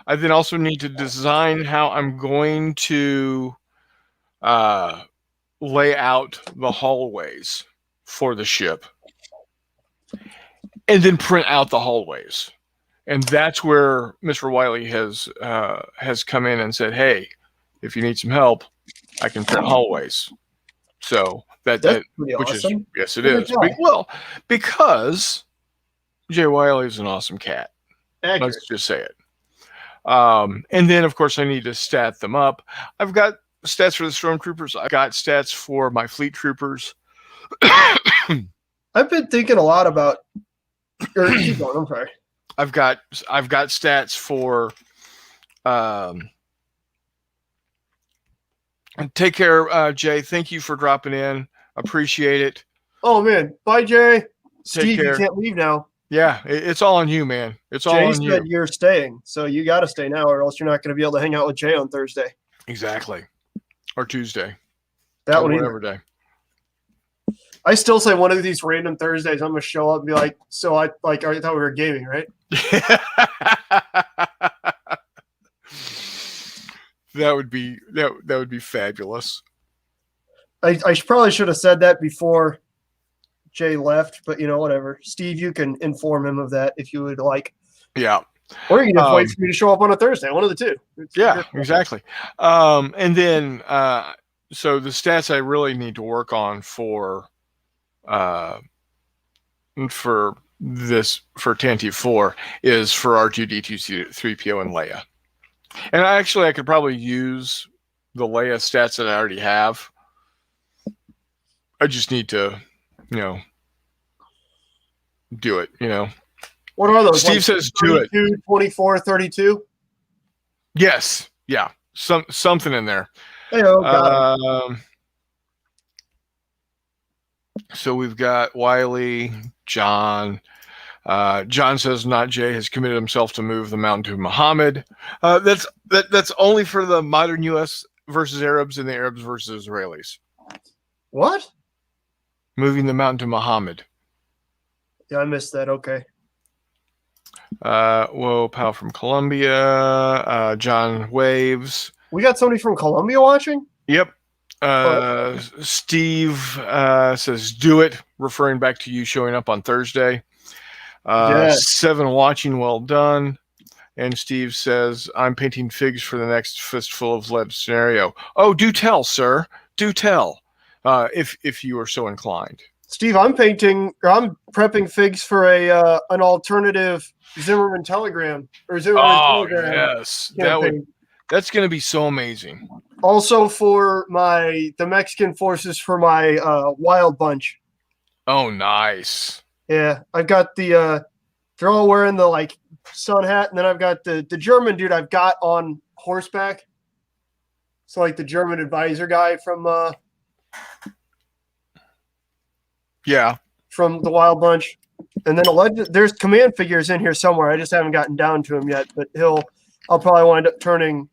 I then also need to design how I'm going to lay out the hallways for the ship, and then print out the hallways. And that's where Mr. Wiley has come in and said, "Hey, if you need some help, I can print hallways." So that's pretty awesome. Yes, it is. Well, because Jay Wiley is an awesome cat. Accurate. Let's just say it. And then, of course, I need to stat them up. I've got stats for the stormtroopers. I've got stats for my fleet troopers. I've been thinking a lot about. Keep going. I'm sorry. I've got stats for. Take care, Jay. Thank you for dropping in. Appreciate it. Oh man, bye, Jay. Steve, you can't leave now. Yeah, it's all on you, man. It's all on you. Jay said you're staying, so you got to stay now, or else you're not going to be able to hang out with Jay on Thursday. Exactly, or Tuesday. That one, whatever day. I still say one of these random Thursdays, I'm going to show up and be like, "So I thought we were gaming, right?" That would be fabulous. I probably should have said that before Jay left, but whatever. Steve, you can inform him of that if you would like. Yeah. Or you can just wait for me to show up on a Thursday. One of the two. Yeah, exactly. And then so the stats I really need to work on for Tantive 4 is for R2-D2, 3PO, and Leia. And I could probably use the Leia stats that I already have I just need to, do it. What are those? Steve like says do it. 24, 32? Yes. Yeah. Something in there. Hey, got So we've got Wiley, John. John says not Jay has committed himself to move the mountain to Muhammad. That's only for the modern U.S. versus Arabs and the Arabs versus Israelis. What? Moving the mountain to Muhammad. Yeah, I missed that. Okay. Whoa, pal from Colombia. John waves. We got somebody from Colombia watching? Yep. Steve says do it, referring back to you showing up on Thursday. Yes. 7 watching, well done. And Steve says, I'm painting figs for the next fistful of lead scenario. Oh, do tell, sir. Do tell, if you are so inclined. Steve, I'm prepping figs for an alternative Zimmerman Telegram or Zimmerman Telegram. Yes, that's going to be so amazing. Also for the Mexican forces for my Wild Bunch. Oh, nice. Yeah, I've got they're all wearing the sun hat, and then I've got the German dude I've got on horseback. So the German advisor guy from from the Wild Bunch. And then there's command figures in here somewhere. I just haven't gotten down to him yet, but I'll probably wind up turning.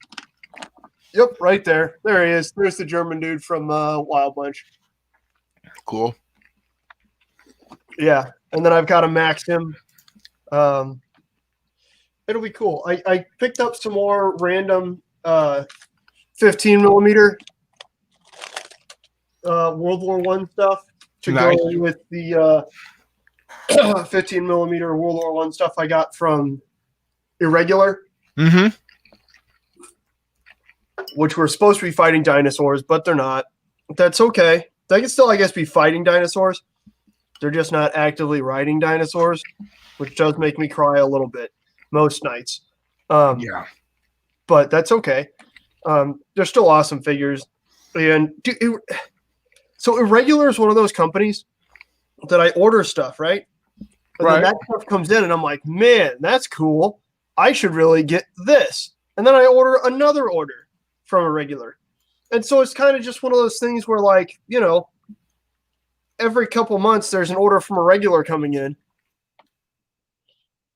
Yep, right there. There he is. There's the German dude from Wild Bunch. Cool. Yeah, and then I've got a Maxim. It'll be cool. I picked up some more random 15 millimeter World War I stuff to go with the 15 millimeter World War I stuff I got from Irregular. Mm-hmm. Which were supposed to be fighting dinosaurs, but they're not. That's okay. They can still, I guess, be fighting dinosaurs. They're just not actively riding dinosaurs, which does make me cry a little bit most nights. Yeah. But that's okay. They're still awesome figures. And so Irregular is one of those companies that I order stuff, right? And then that stuff comes in, and I'm like, man, that's cool. I should really get this. And then I order another order from Irregular. And so it's kind of just one of those things where, every couple months there's an order from Irregular coming in.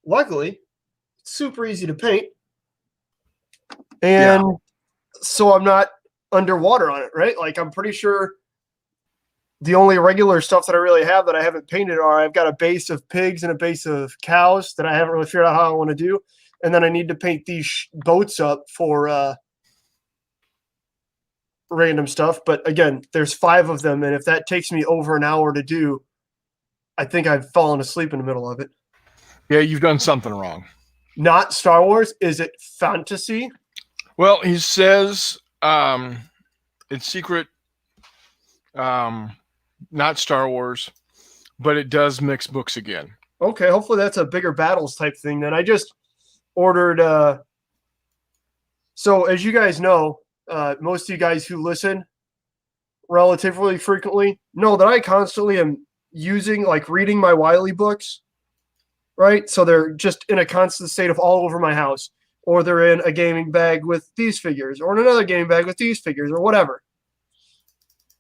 Luckily, it's super easy to paint. And so I'm not underwater on it, right? I'm pretty sure the only Irregular stuff that I really have that I haven't painted I've got a base of pigs and a base of cows that I haven't really figured out how I want to do. And then I need to paint these boats up for random stuff. But again, there's 5 of them. And if that takes me over an hour to do, I think I've fallen asleep in the middle of it. Yeah, you've done something wrong. Not Star Wars. Is it fantasy? Well, he says it's secret, not Star Wars, but it does mix books again. Okay, hopefully that's a Bigger Battles type thing. Then I just ordered. So as you guys know, most of you guys who listen relatively frequently know that I constantly am using reading my Wiley books, right? So they're just in a constant state of all over my house, or they're in a gaming bag with these figures, or in another gaming bag with these figures, or whatever.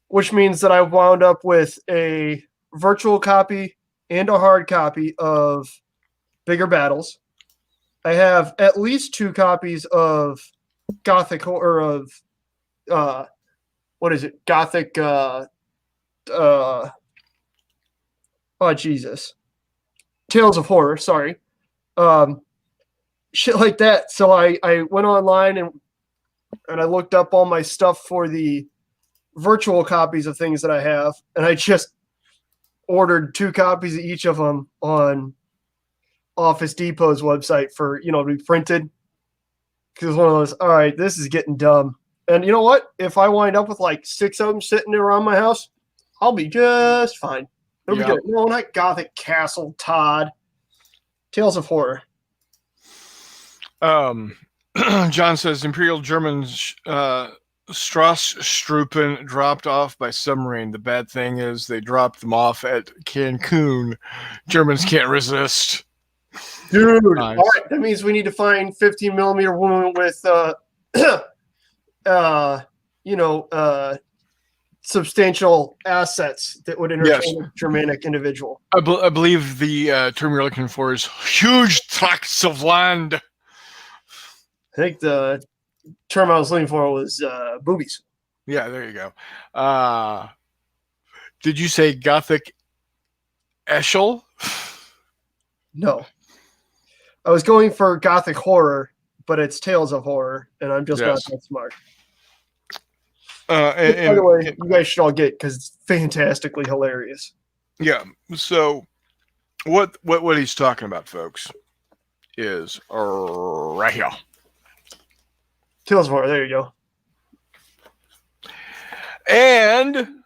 Which means that I wound up with a virtual copy and a hard copy of Bigger Battles. I have at least 2 copies of Gothic or of what is it? Gothic oh Jesus. Tales of Horror, sorry. Shit like that. So I went online and I looked up all my stuff for the virtual copies of things that I have, and I just ordered 2 copies of each of them on Office Depot's website for, to be printed. Because it's one of those, all right, this is getting dumb. And you know what? If I wind up with 6 of them sitting around my house, I'll be just fine. It'll be good. No, not Gothic Castle, Todd. Tales of Horror. John says Imperial Germans Strasstruppen dropped off by submarine. The bad thing is they dropped them off at Cancun. Germans can't resist. Dude, Nice. all right. That means we need to find 15 millimeter woman with, substantial assets that would entertain a Germanic individual. I believe the term you're looking for is huge tracts of land. I think the term I was looking for was boobies. Yeah, there you go. Did you say Gothic Eschel? No. I was going for Gothic horror, but it's Tales of Horror, and I'm just not that smart. By the way, you guys should all get because it's fantastically hilarious. Yeah. So, what he's talking about, folks, is right here. Tales of Horror. There you go. And,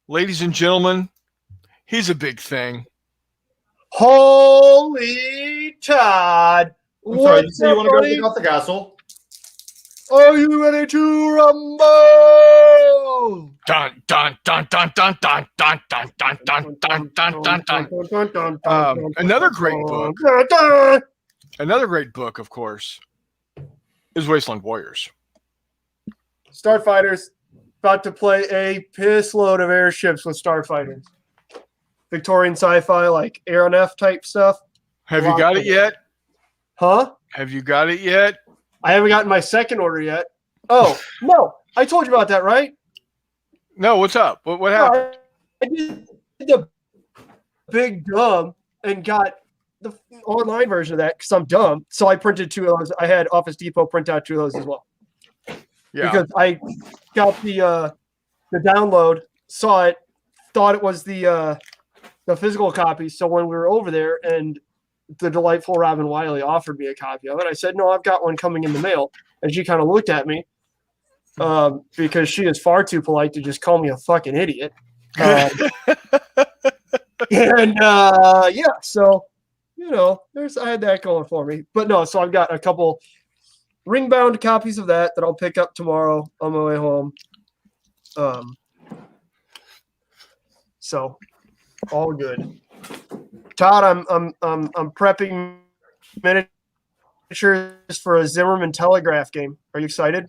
ladies and gentlemen, he's a big thing. Holy Todd! I'm sorry, did you say you want to go to the Gothic Castle? Are you ready to rumble? Dun dun dun dun dun dun dun dun dun dun dun dun dun. Another great book. Another great book, of course, is Wasteland Warriors. Starfighters about to play a piss load of airships with starfighters. Victorian sci-fi, like Aeronef type stuff. Have you got it yet? Huh? Have you got it yet? I haven't gotten my second order yet. Oh, no. I told you about that, right? No, what's up? What happened? I did the big dumb and got the online version of that because I'm dumb. So I printed 2 of those. I had Office Depot print out 2 of those as well. Yeah. Because I got the download, saw it, thought it was the physical copy. So when we were over there and the delightful Robin Wiley offered me a copy of it, I said, no, I've got one coming in the mail. And she kind of looked at me because she is far too polite to just call me a fucking idiot. Yeah, so, I had that going for me. But no, so I've got a couple ring-bound copies of that I'll pick up tomorrow on my way home. So, all good. Todd, I'm prepping miniatures for a Zimmerman Telegraph game. Are you excited?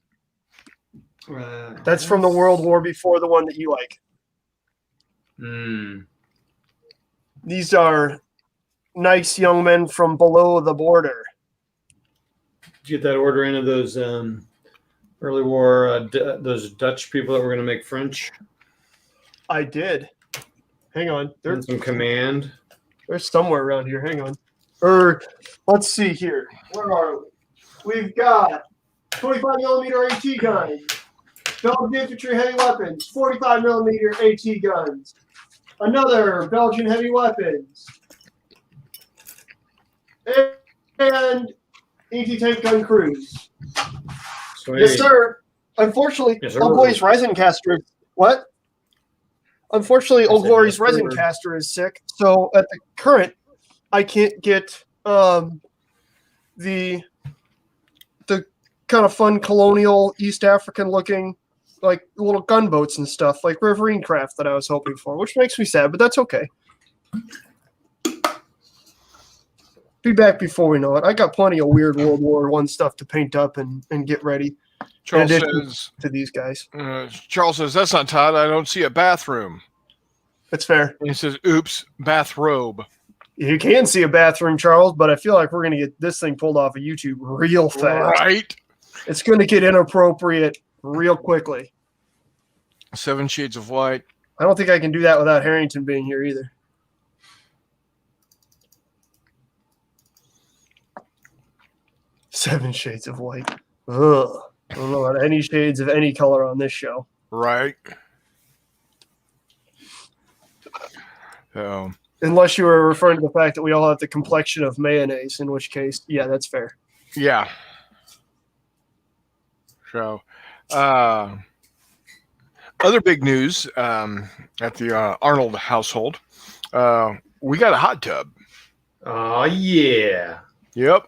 That's from the World War before the one that you like. These are nice young men from below the border. Did you get that order in of those early war, those Dutch people that were going to make French? I did. Hang on. There's some command. They're somewhere around here. Hang on. Let's see here. Where are we? We've got 25 millimeter AT guns, Belgian infantry heavy weapons, 45 millimeter AT guns, another Belgian heavy weapons, and anti-tank gun crews. Sweet. Yes, sir. Unfortunately, Yes, sir. Old Glory's resin caster. What? Unfortunately, Old Glory's resin caster is sick. So at the current, I can't get the kind of fun colonial East African looking like little gunboats and stuff like Riverine craft that I was hoping for, which makes me sad, but that's okay. Be back before we know it. I got plenty of weird World War I stuff to paint up and get ready. Charles says to these guys. Charles says, that's not Todd. I don't see a bathroom. That's fair. And he says, oops, bathrobe. You can see a bathroom, Charles, but I feel like we're going to get this thing pulled off of YouTube real fast. Right. It's going to get inappropriate real quickly. 7 Shades of White. I don't think I can do that without Harrington being here either. Seven Shades of White. Ugh. I don't know about any shades of any color on this show. Right. So, unless you were referring to the fact that we all have the complexion of mayonnaise, in which case, yeah, that's fair. Yeah. So, other big news at the Arnold household. We got a hot tub. Oh, yeah. Yep.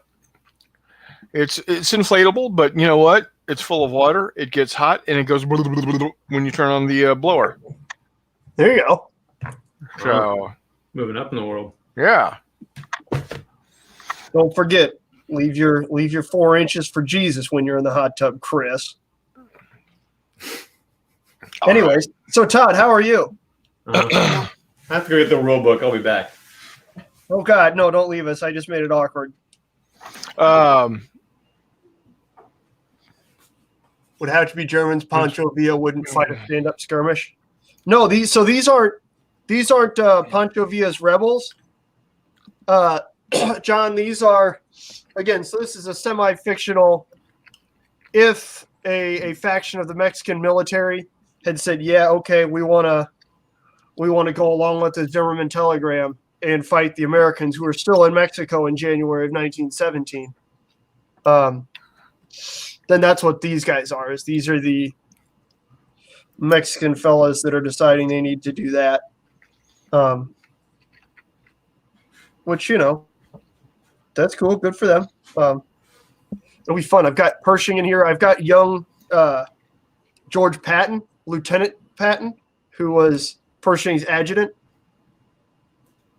It's inflatable, but you know what? It's full of water. It gets hot, and it goes when you turn on the blower. There you go. So, Moving up in the world. yeah. Don't forget, leave your 4 inches for Jesus when you're in the hot tub, Chris. Anyways, so Todd, how are you? I have to go get the rule book. I'll be back. Oh God, no! Don't leave us. I just made it awkward. Would have to be Germans. Pancho Villa wouldn't fight a stand-up skirmish. No, these aren't Pancho Villa's rebels. John, these are again. So this is a semi-fictional. If a faction of the Mexican military had said, "Yeah, okay, we want to go along with the Zimmerman telegram and fight the Americans who are still in Mexico in January of 1917," then that's what these guys are. Is these are the Mexican fellas that are deciding they need to do that. Which, that's cool. Good for them. It'll be fun. I've got Pershing in here. I've got young George Patton, Lieutenant Patton, who was Pershing's adjutant.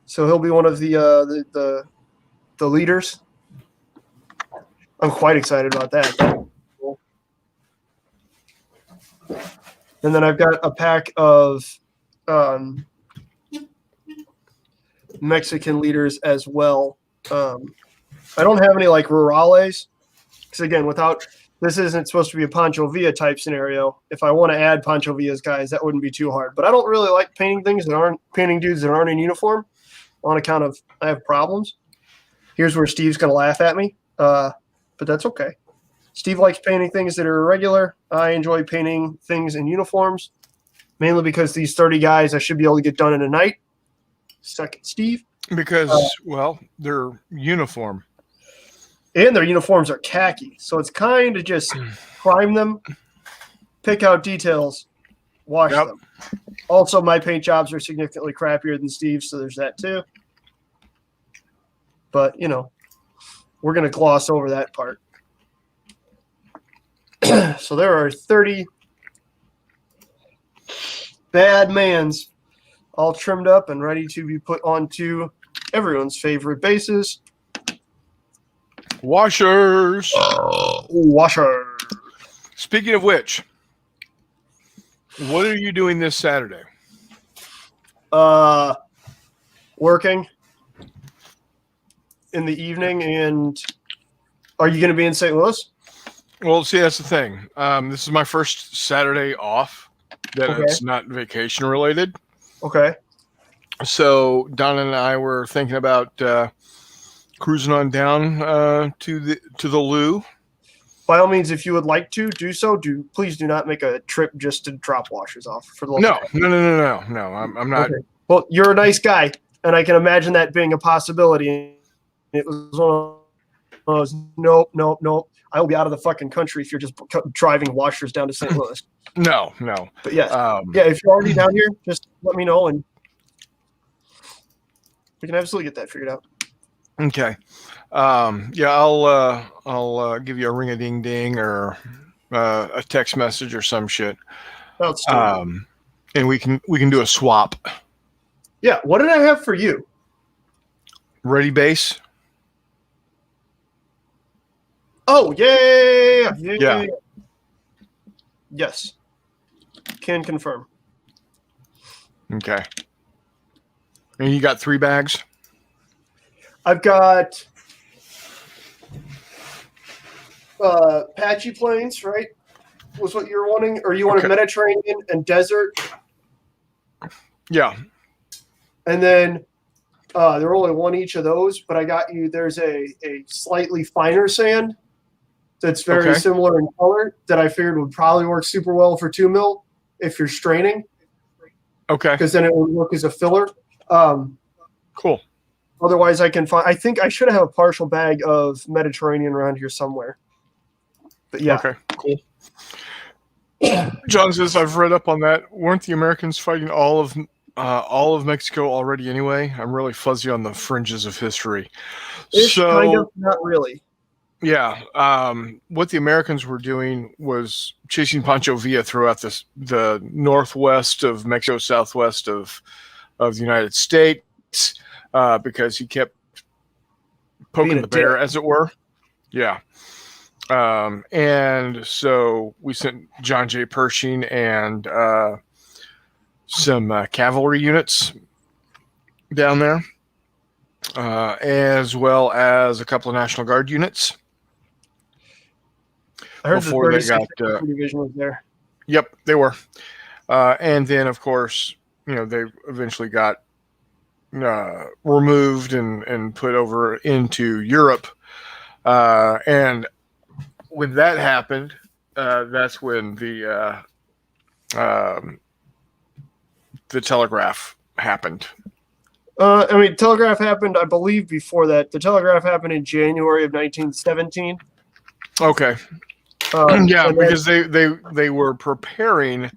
So he'll be one of the leaders. I'm quite excited about that. And then I've got a pack of Mexican leaders as well. I don't have any like rurales because again, this isn't supposed to be a Pancho Villa type scenario. If I want to add Pancho Villa's guys, that wouldn't be too hard. But I don't really like painting dudes that aren't in uniform on account of I have problems. Here's where Steve's going to laugh at me, but that's okay. Steve likes painting things that are irregular. I enjoy painting things in uniforms, mainly because these 30 guys I should be able to get done in a night. Second, Steve. Because, they're uniform. And their uniforms are khaki. So it's kind of just prime them, pick out details, wash them. Also, my paint jobs are significantly crappier than Steve's, so there's that too. But, we're going to gloss over that part. So there are 30 bad mans all trimmed up and ready to be put onto everyone's favorite bases. Washers. Washer. Speaking of which, what are you doing this Saturday? Working in the evening. And are you going to be in St. Louis? Well, see, that's the thing. This is my first Saturday off that it's not vacation related. Okay. So Donna and I were thinking about cruising on down to the loo. By all means, if you would like to do so, please do not make a trip just to drop washers off for the No. I'm not. Okay. Well, you're a nice guy, and I can imagine that being a possibility. It was one of those, nope. I will be out of the fucking country if you're just driving washers down to St. Louis. No. But yes, if you're already down here, just let me know, and we can absolutely get that figured out. Okay. I'll give you a ring-a-ding-ding or a text message or some shit. And we can do a swap. Yeah. What did I have for you? Ready base. Oh yeah. Yes. Can confirm. Okay. And you got 3 bags? I've got patchy plains, right? Was what you're wanting? Or you wanted Mediterranean and desert? Yeah. And then there are only one each of those, but I got you, there's a slightly finer sand that's very similar in color that I figured would probably work super well for 2 mil if you're straining. Okay. Because then it would work as a filler. Cool. Otherwise, I think I should have a partial bag of Mediterranean around here somewhere. But yeah. Okay, cool. John says, I've read up on that. Weren't the Americans fighting all of Mexico already anyway? I'm really fuzzy on the fringes of history. Kind of, not really. Yeah. What the Americans were doing was chasing Pancho Villa throughout the northwest of Mexico, southwest of the United States, because he kept Being poking a the bear, dick. as it were. Yeah. And so we sent John J. Pershing and some cavalry units down there, as well as a couple of National Guard units. I heard Before the they got, 36th Division was there. Yep, they were. And then, of course, they eventually got removed and put over into Europe. And when that happened, that's when the telegraph happened. Telegraph happened, I believe, before that. The telegraph happened in January of 1917. Okay. Yeah, because they were preparing.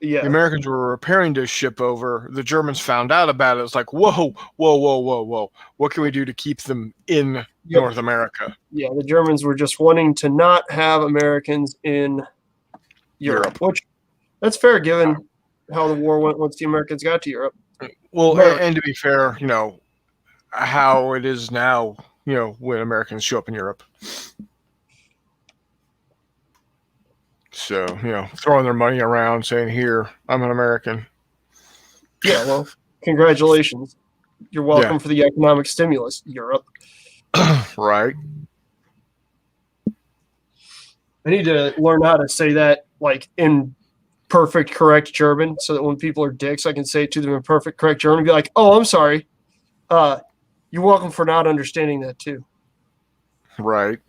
Yeah. The Americans were preparing to ship over. The Germans found out about it. It's like, whoa. What can we do to keep them in North America? Yeah, the Germans were just wanting to not have Americans in Europe. Which, that's fair given how the war went once the Americans got to Europe. Well, and to be fair, how it is now, when Americans show up in Europe. So, throwing their money around saying, here, I'm an American. Yeah, well, congratulations. You're welcome for the economic stimulus, Europe. Right. I need to learn how to say that like in perfect, correct German so that when people are dicks, I can say it to them in perfect, correct German and be like, oh, I'm sorry. You're welcome for not understanding that too. Right.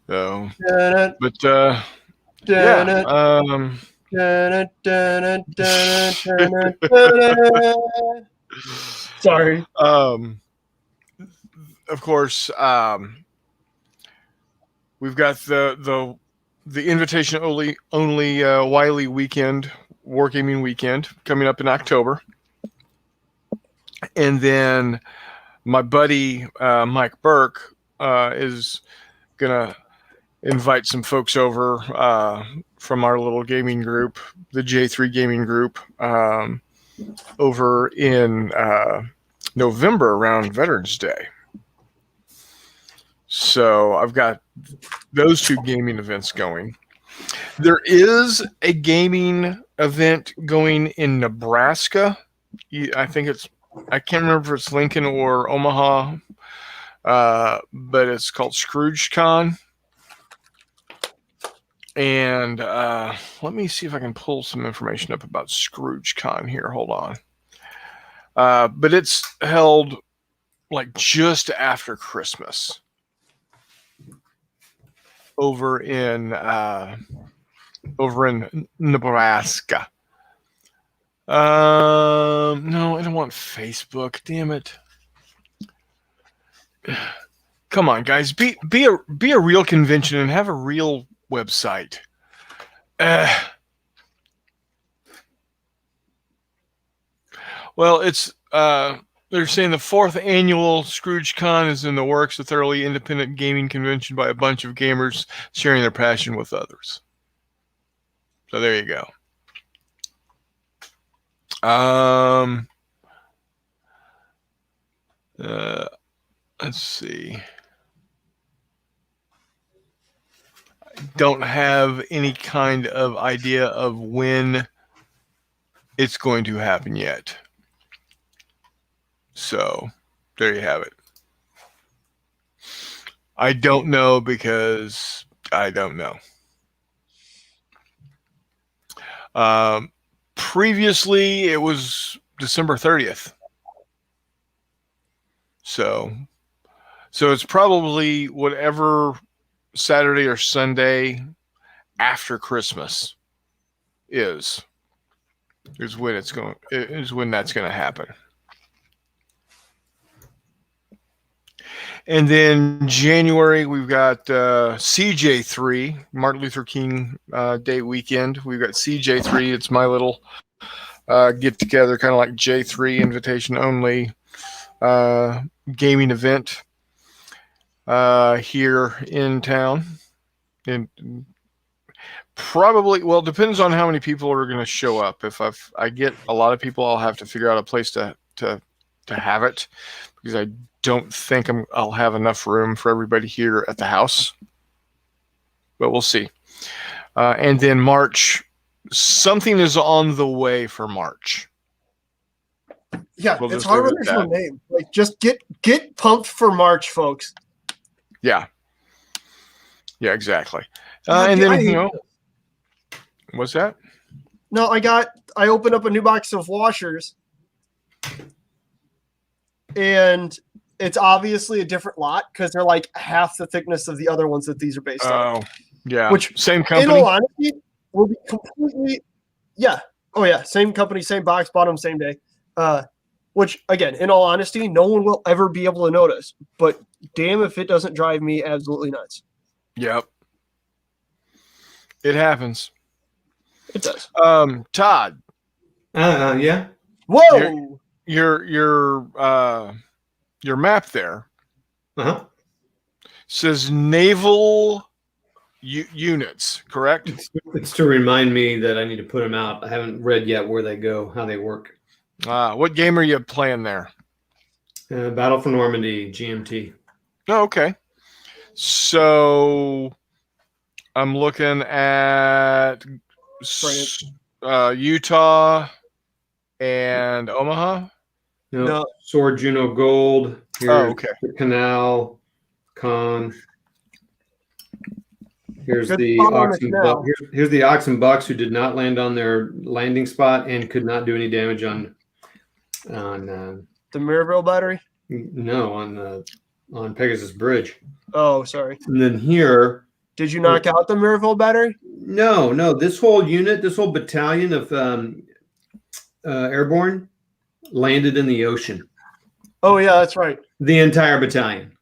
So, but sorry. Of course, we've got the invitation only Wiley weekend, Wargaming weekend, coming up in October. And then my buddy Mike Burke is gonna invite some folks over from our little gaming group, the J3 gaming group, over in November around Veterans Day. So I've got those two gaming events going. There is a gaming event going in Nebraska. I can't remember if it's Lincoln or Omaha, but it's called ScroogeCon. And let me see if I can pull some information up about ScroogeCon here. Hold on. But it's held like just after Christmas over in Nebraska. No, I don't want Facebook. Damn it. Come on, guys. Be a real convention and have a real website. Well, it's they're saying the 4th annual ScroogeCon is in the works, a thoroughly independent gaming convention by a bunch of gamers sharing their passion with others. So there you go. Let's see. I don't have any kind of idea of when it's going to happen yet. So there you have it. I don't know because I don't know. Previously, it was December 30th. So it's probably whatever Saturday or Sunday after Christmas is when that's going to happen. And then January, we've got CJ3, Martin Luther King Day weekend. We've got CJ3. It's my little get together, kind of like J3 invitation only gaming event. here in town. And probably, well, it depends on how many people are going to show up. If I get a lot of people, I'll have to figure out a place to have it, because I don't think I'll have enough room for everybody here at the house. But we'll see. And then March, something is on the way for March. Yeah, We'll it's just hard leave to it at mention a name. Like, just get pumped for March, folks. Yeah. Yeah, exactly. God, And dude, I then, hate you know, this. what's that? No, I opened up a new box of washers, and it's obviously a different lot because they're like half the thickness of the other ones that these are based on. Oh, yeah. Which, Same in company? all honesty, will be completely, yeah. Oh, yeah. Same company, same box, bought them same day. Which, again, in all honesty, no one will ever be able to notice. But damn if it doesn't drive me absolutely nuts. Yep. It happens. It does. Todd. Yeah. Whoa! Your map there Uh-huh. says naval units, correct? It's to remind me that I need to put them out. I haven't read yet where they go, how they work. What game are you playing there? Battle for Normandy, GMT. Oh, okay. So I'm looking at Utah and Omaha. No. Sword Juno Gold. Here's okay. the Canal, Con. Here's Good the spot on Ox the and canal. Buck. Here's the Ox and Bucks who did not land on their landing spot and could not do any damage on The Mirabelle battery? on Pegasus Bridge. Oh, sorry. And then here, Did you knock out the Mirabelle battery? no, this whole unit, this whole battalion of airborne landed in the ocean. Oh, yeah, that's right. The entire battalion.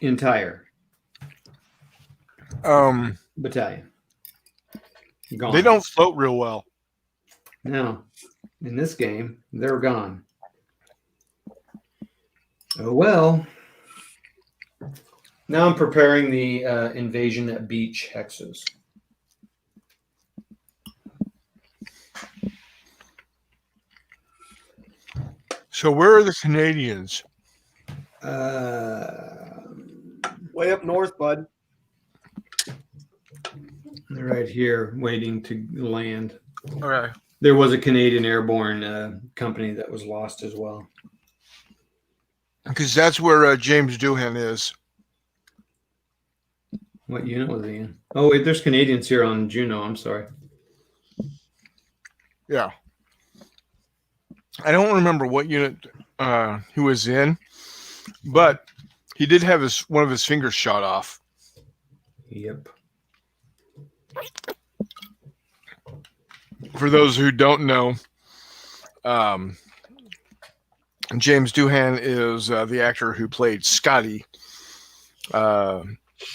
Entire battalion. Gone. They don't float real well. No. In this game, they're gone. Oh, well. Now I'm preparing the invasion at beach hexes. So where are the Canadians? Way up north, bud. They're right here waiting to land. Okay. There was a Canadian airborne company that was lost as well. Because that's where James Doohan is. What unit was he in? Oh, wait, there's Canadians here on Juno. I'm sorry. Yeah. I don't remember what unit he was in, but he did have one of his fingers shot off. Yep. For those who don't know, James Doohan is the actor who played Scotty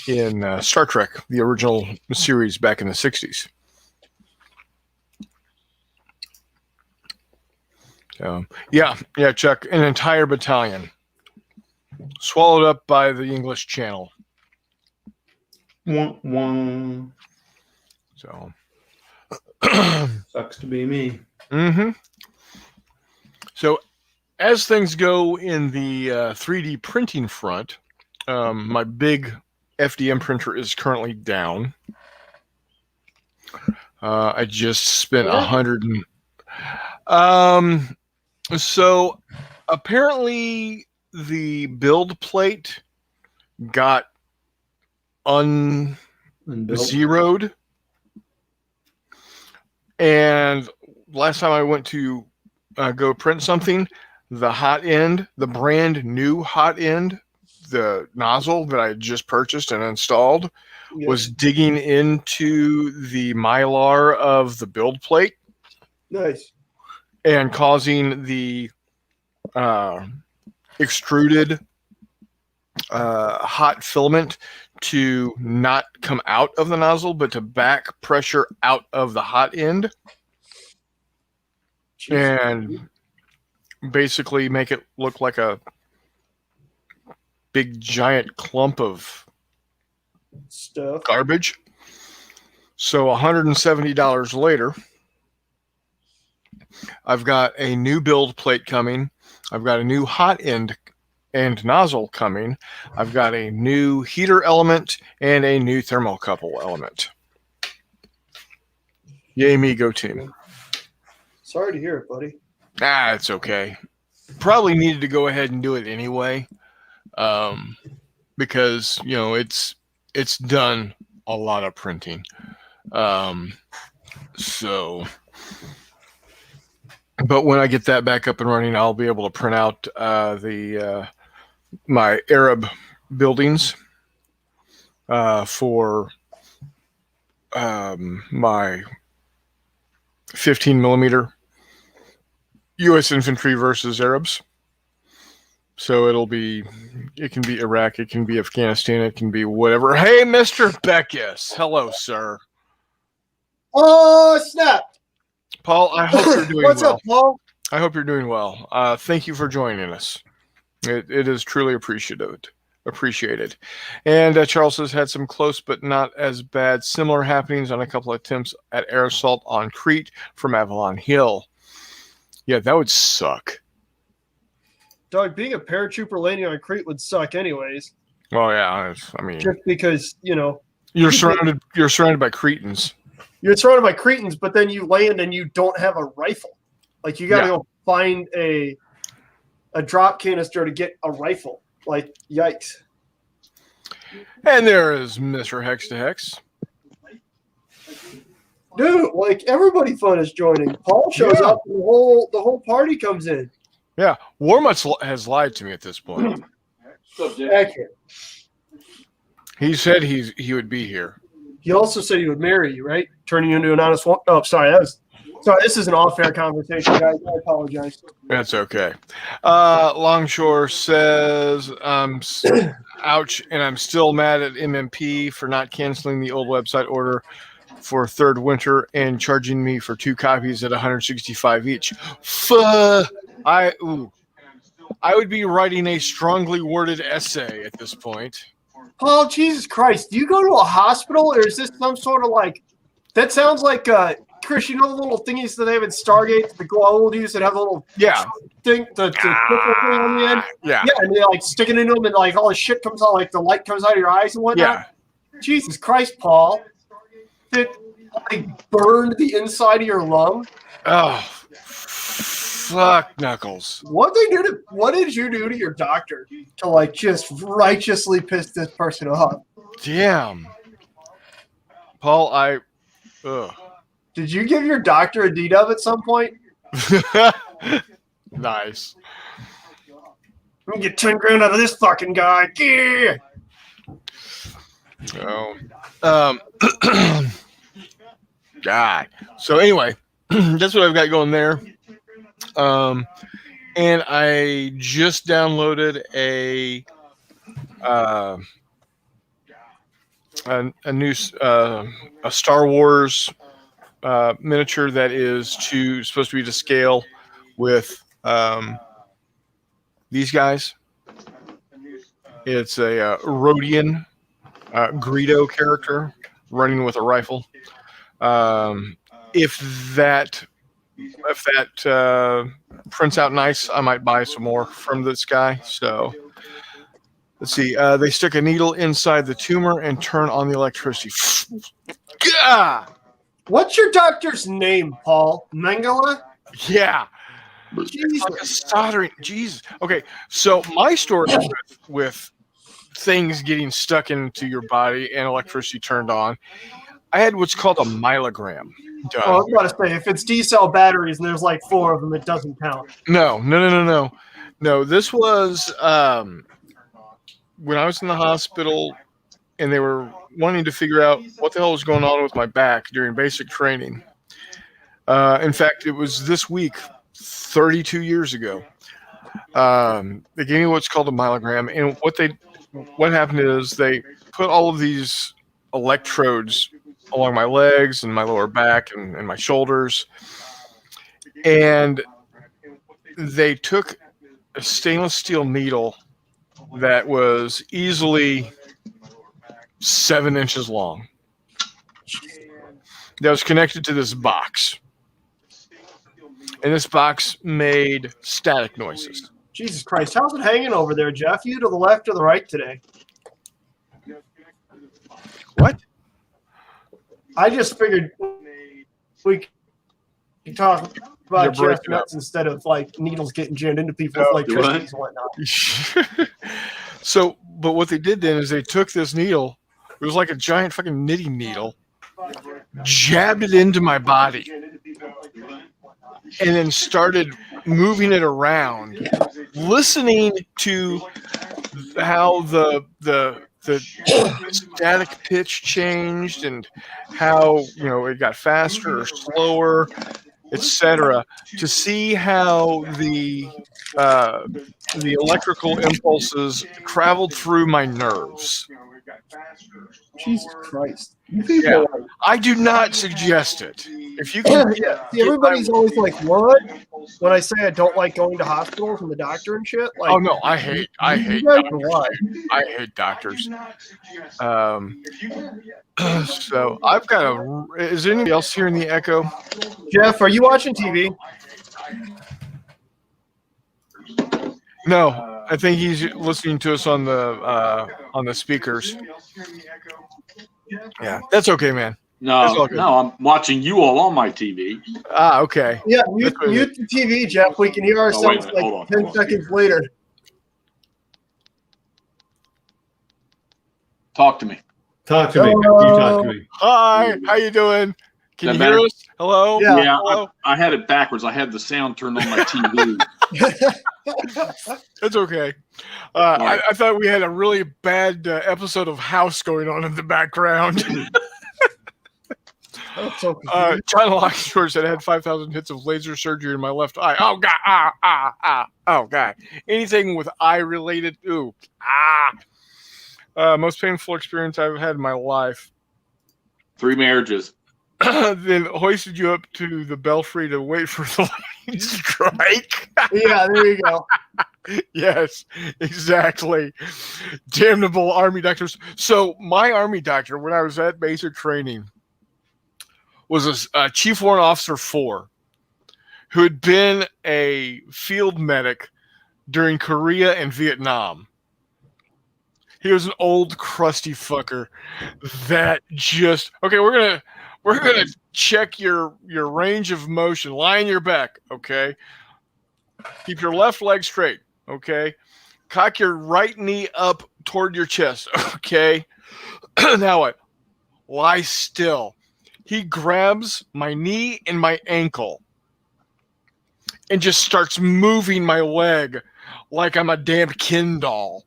in Star Trek, the original series back in the 60s. Yeah, Chuck, an entire battalion swallowed up by the English Channel. Wah, wah. So Sucks to be me. Mm-hmm. So as things go in the 3D printing front, my big FDM printer is currently down. I just spent so apparently the build plate got zeroed. And last time I went to go print something, the hot end, the brand new hot end, the nozzle that I had just purchased and installed, was digging into the mylar of the build plate. Nice. And causing the extruded hot filament to not come out of the nozzle, but to back pressure out of the hot end. And basically make it look like a big giant clump of Stuff. garbage. So $170 later, I've got a new build plate coming. I've got a new hot end and nozzle coming. I've got a new heater element and a new thermocouple element. Yay me, go team. Sorry to hear it, buddy. It's okay. Probably needed to go ahead and do it anyway, because it's done a lot of printing. So, but when I get that back up and running, I'll be able to print out my Arab buildings for my 15 millimeter U.S. infantry versus Arabs. So it can be Iraq, it can be Afghanistan, it can be whatever. Hey, Mr. Beckus. Hello, sir. Oh, snap. Paul, I hope you're doing What's well. up, Paul? I hope you're doing well. Thank you for joining us. It is truly appreciated. And Charles has had some close but not as bad similar happenings on a couple of attempts at air assault on Crete from Avalon Hill. Yeah, that would suck. Doug, being a paratrooper landing on Crete would suck anyways. Well, yeah, I mean, just because, you're surrounded by Cretans. You're surrounded by Cretans, but then you land and you don't have a rifle. Like, you got to go find a drop canister to get a rifle. Like, yikes. And there is Mr. Hex to Hex. Dude, like, everybody fun is joining. Paul shows up and the whole party comes in. Yeah, Warmuth has lied to me at this point. Accurate. He said he would be here. He also said he would marry you, right? Turning you into an honest one. Oh, sorry. This is an off-air conversation, guys. I apologize. That's okay. Longshore says, ouch, and I'm still mad at MMP for not canceling the old website order for third winter and charging me for 2 copies at $165 each. I would be writing a strongly worded essay at this point. Paul, Jesus Christ, do you go to a hospital, or is this some sort of like – that sounds like, Chris, you know the little thingies that they have in Stargate, the glow use that have a little thing, the thing on the end? Yeah, and they like stick it into them and like all the shit comes out, like the light comes out of your eyes and whatnot? Yeah. Jesus Christ, Paul. It like burned the inside of your lung? Oh, fuck Knuckles. What did you do to your doctor to like just righteously piss this person off? Damn. Paul, Did you give your doctor a D-dub at some point? Nice. I'm gonna get 10 grand out of this fucking guy. Yeah. God. So anyway, that's what I've got going there. And I just downloaded a new a Star Wars miniature that is supposed to be to scale with these guys. It's a Rhodian Greedo character running with a rifle. If that prints out nice, I might buy some more from this guy. So let's see. They stick a needle inside the tumor and turn on the electricity. Gah! What's your doctor's name, Paul? Mengele? Yeah. Jesus. Like a soldering. Jesus. Okay. So my story with things getting stuck into your body and electricity turned on, I had what's called a myelogram done. Oh, I was about to say, if it's D-cell batteries and there's like 4 of them, it doesn't count. No. This was when I was in the hospital and they were wanting to figure out what the hell was going on with my back during basic training. In fact, it was this week, 32 years ago. They gave me what's called a myelogram, and what happened is they put all of these electrodes along my legs and my lower back and my shoulders, and they took a stainless steel needle that was easily 7 inches long. That was connected to this box. And this box made static noises. Jesus Christ. How's it hanging over there, Jeff? You to the left or the right today? What? I just figured we could talk about You're Jeff nuts instead of like needles getting jammed into people with electricity and whatnot. So, but what they did then is they took this needle. It was like a giant fucking knitting needle, jabbed it into my body, and then started moving it around, listening to how the static pitch changed and how it got faster or slower, etc., to see how the electrical impulses traveled through my nerves. Jesus Christ. Yeah, I do not suggest it. If you can, See, everybody's always like, "What?" When I say I don't like going to hospitals and the doctor and shit. Like, oh no, I hate guys doctors. are why? I hate doctors. So I've got is there anybody else hearing the echo? Jeff, are you watching TV? No, I think he's listening to us on the speakers. Yeah, that's okay, man. No, I'm watching you all on my TV. Ah, okay. Yeah, mute the TV, Jeff. We can hear ourselves minute, hold on, 10 seconds later. Talk to me. Talk to me. You talk to me. Hi, how you doing? Can you hear us? Hello? Yeah. Hello? I had it backwards. I had the sound turned on my TV. It's okay. I thought we had a really bad episode of House going on in the background. John Lockshore said I had 5,000 hits of laser surgery in my left eye. Oh, God. Oh, God. Anything with eye related. Ooh. Most painful experience I've had in my life. 3 marriages. Then hoisted you up to the belfry to wait for the lightning strike. Yeah, there you go. Yes, exactly. Damnable Army doctors. So my Army doctor, when I was at basic training, was a Chief Warrant Officer 4 who had been a field medic during Korea and Vietnam. He was an old crusty fucker that just we're gonna check your range of motion. Lie on your back, okay? Keep your left leg straight, okay? Cock your right knee up toward your chest, okay? Now what? Lie still. He grabs my knee and my ankle and just starts moving my leg like I'm a damn Ken doll.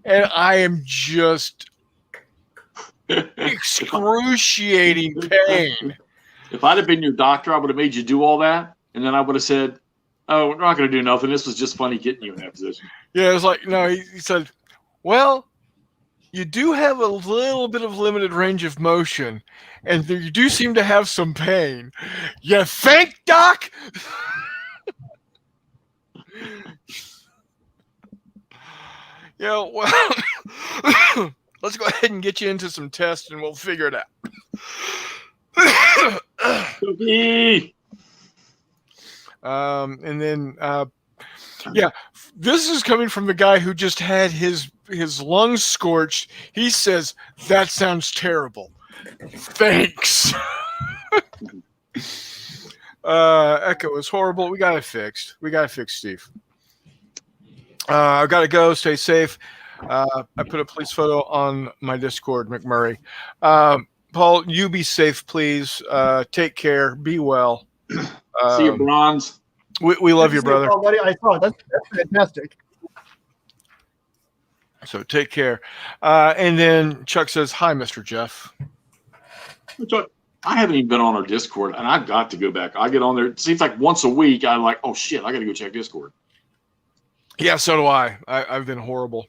And I am just excruciating pain. If I'd have been your doctor, I would have made you do all that. And then I would have said, oh, we're not going to do nothing. This was just funny getting you in that position. Yeah, it was like, no, he said, well, you do have a little bit of limited range of motion, and you do seem to have some pain. You think, Doc? Yeah, well, let's go ahead and get you into some tests, and we'll figure it out. And then, yeah, this is coming from the guy who just had his lungs scorched. He says, that sounds terrible. Thanks. Echo is horrible. We got it fixed. Steve. I got to go. Stay safe. I put a police photo on my Discord, McMurray. Paul, you be safe, please. Take care. Be well. See you, Bronze. We love you, brother. Buddy. I saw that's fantastic. So take care. And then Chuck says, hi, Mr. Jeff. I haven't even been on our Discord, and I've got to go back. I get on there. It seems like once a week, I'm like, oh, shit, I got to go check Discord. Yeah, so do I. I've been horrible.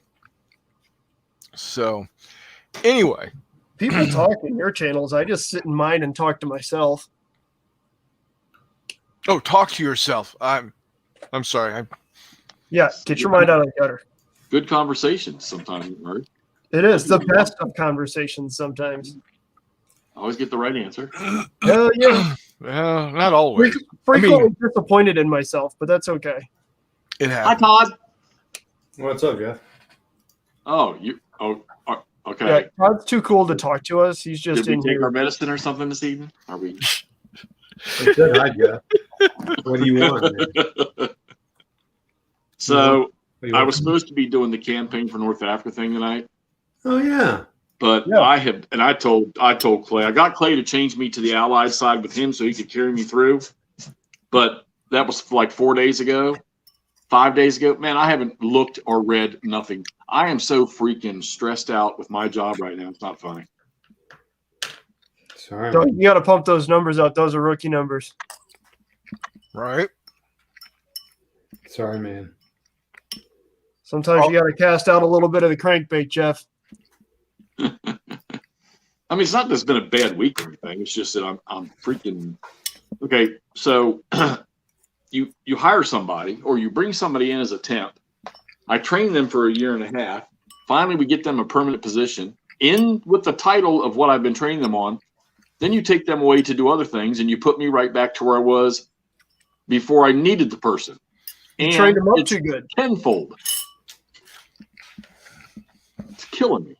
So, anyway. People talk in your channels. I just sit in mine and talk to myself. Oh, talk to yourself. I'm sorry. Yeah, get your mind out of the gutter. Good conversations sometimes, McMurray. It is the best of conversations sometimes. Always get the right answer. Hell yeah. Well, not always. Frequently disappointed in myself, but that's okay. It Hi, happens. Todd. What's up, Jeff? Oh, okay. Yeah, Todd's too cool to talk to us. He's just Did we in take here. our medicine or something this evening? Are we? Hi, Jeff. What do you want? Man? So What do you I want? was supposed to be doing the campaign for North Africa thing tonight, Oh yeah. but Yeah. I told Clay, I got Clay to change me to the Allied side with him so he could carry me through. But that was like 4 days ago, 5 days ago. Man, I haven't looked or read nothing. I am so freaking stressed out with my job right now. It's not funny. Sorry. So you got to pump those numbers out. Those are rookie numbers. Right? Sorry, man. Sometimes you got to cast out a little bit of the crankbait, Jeff. I mean, it's not that it's been a bad week or anything. It's just that I'm freaking okay. So you hire somebody or you bring somebody in as a temp. I train them for a year and a half. Finally, we get them a permanent position in with the title of what I've been training them on. Then you take them away to do other things, and you put me right back to where I was before I needed the person. You And trained them up it's too good. tenfold. It's killing me.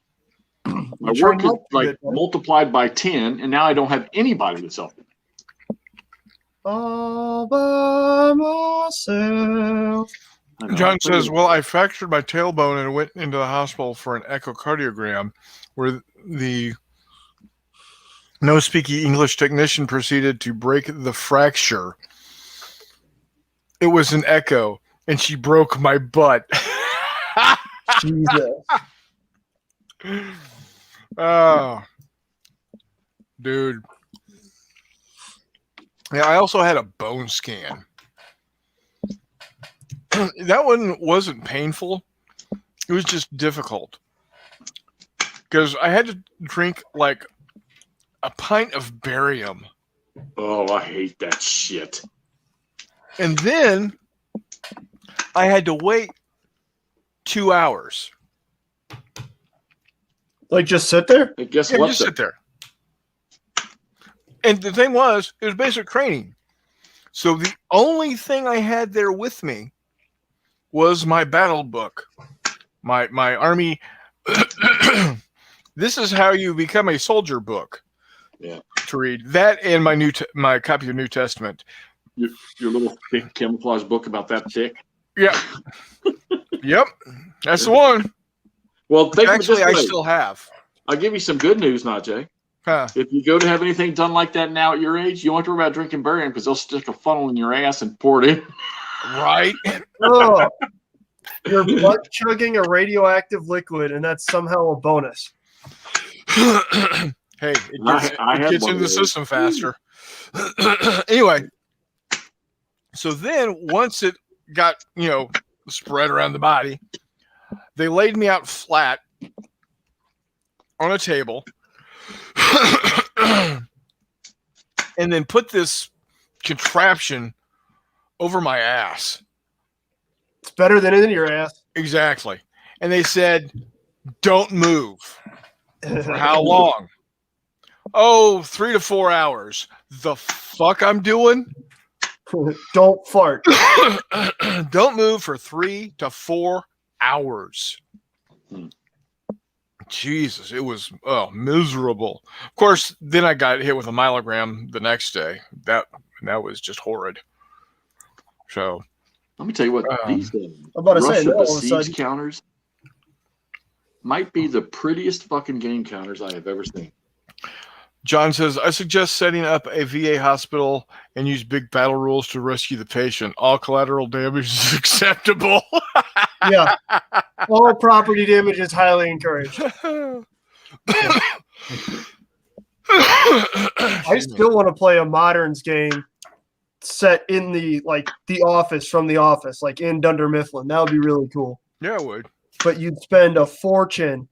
My You work trained is up too like good, man. multiplied by 10, and now I don't have anybody that's helping. All by myself. I know. John says, well, I fractured my tailbone and went into the hospital for an echocardiogram where the no speaking English technician proceeded to break the fracture. It was an echo, and she broke my butt. Jesus. Oh, dude. Yeah, I also had a bone scan. That one wasn't painful. It was just difficult. Because I had to drink like a pint of barium. Oh, I hate that shit. And then I had to wait 2 hours. Like, just sit there? And guess And what? just sit there. And the thing was, it was basic training. So the only thing I had there with me was my battle book, my army. This is how you become a soldier book. Yeah. To read that and my copy of New Testament. Your little thick camouflage book about that thick. Yeah. Yep. That's the one. Well, think of it Actually, this I way. still have. I'll give you some good news, Najee. Huh. If you go to have anything done like that now at your age, you don't have to worry about drinking barium because they'll stick a funnel in your ass and pour it in. Right. Oh, you're butt chugging a radioactive liquid, and that's somehow a bonus. Hey, it I had gets one into the of those. system faster. Anyway, so then once it got, spread around the body, they laid me out flat on a table and then put this contraption over my ass. It's better than in your ass. Exactly. And they said, don't move. For how long? Oh, 3 to 4 hours. The fuck I'm doing? Don't fart. Don't move for 3 to 4 hours. Jesus, it was miserable. Of course, then I got hit with a myelogram the next day. That was just horrid. So Let me tell you what, these I'm about to say, Russia no, all of a besiege sudden- counters might be the prettiest fucking game counters I have ever seen. John says, I suggest setting up a VA hospital and use big battle rules to rescue the patient. All collateral damage is acceptable. Yeah. All property damage is highly encouraged. I still want to play a Moderns game set in the office from The Office, like in Dunder Mifflin. That would be really cool. Yeah, I would. But you'd spend a fortune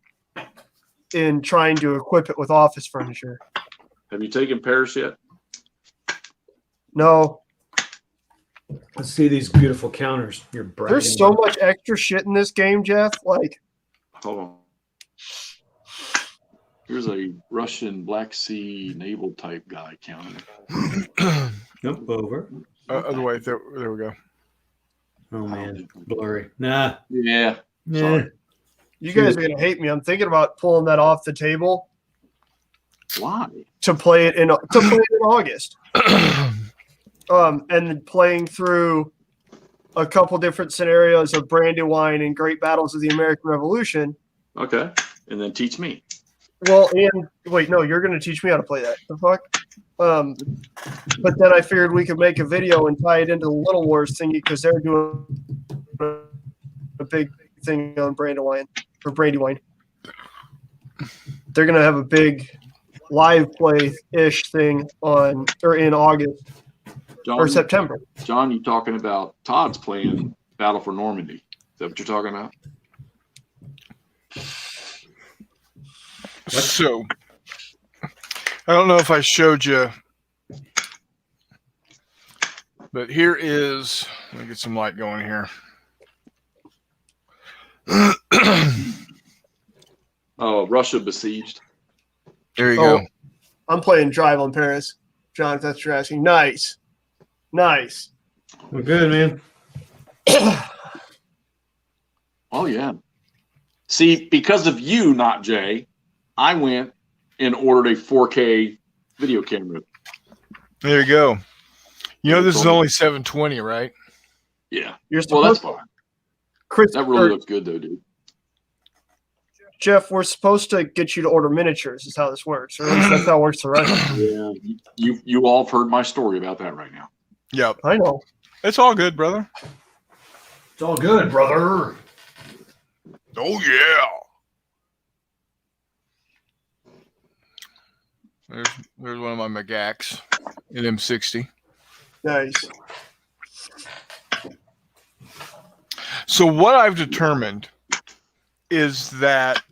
in trying to equip it with office furniture. Have you taken Paris yet? No. Let's see these beautiful counters. You're bragging. There's so much extra shit in this game, Jeff. Like, Hold on. Here's a Russian Black Sea naval type guy counter. Nope, over. Other way. There we go. Oh man, blurry. Nah. Yeah. Yeah. Sorry. you guys are gonna hate me. I'm thinking about pulling that off the table Why? to play it in August. And then playing through a couple different scenarios of Brandywine and Great Battles of the American Revolution. Okay. And then teach me. Well, and wait, no, you're going to teach me how to play that. The fuck? But then I figured we could make a video and tie it into the Little Wars thingy because they're doing a big thing on Brandywine. They're going to have a big live play-ish thing in August or September. John, you talking about Todd's playing Battle for Normandy. Is that what you're talking about? So, I don't know if I showed you, but here is, let me get some light going here. Oh, Russia besieged. There you go. I'm playing Drive on Paris. John, if that's what you're asking. Nice. We're good, man. Oh, yeah. See, because of you, not Jay, I went and ordered a 4K video camera. There you go. You know this is only 720, right? Yeah. You're Well, that's supposed fine. Chris, That really looks good, though, dude. Jeff, we're supposed to get you to order miniatures is how this works. Or at least that's how it works for us. Yeah. You all have heard my story about that right now. Yep. I know. It's all good, brother. It's all good, brother. Oh, yeah. There's one of my McGacks in M60. Nice. So what I've determined is that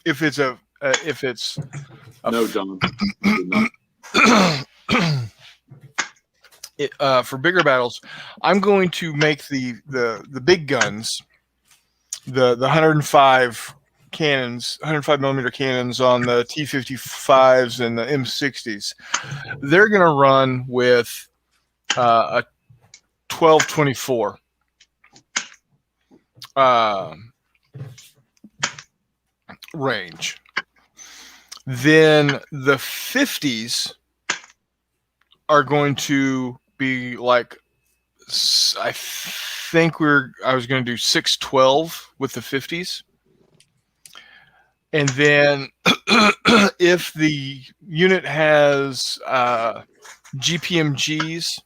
if it's a No, John. Did not. for bigger battles, I'm going to make the big guns, the 105 cannons, 105 millimeter cannons on the T55s and the M60s. They're going to run with a 1224 range. Then the 50s are going to be like, I think I was going to do 612 with the 50s. And then if the unit has GPMGs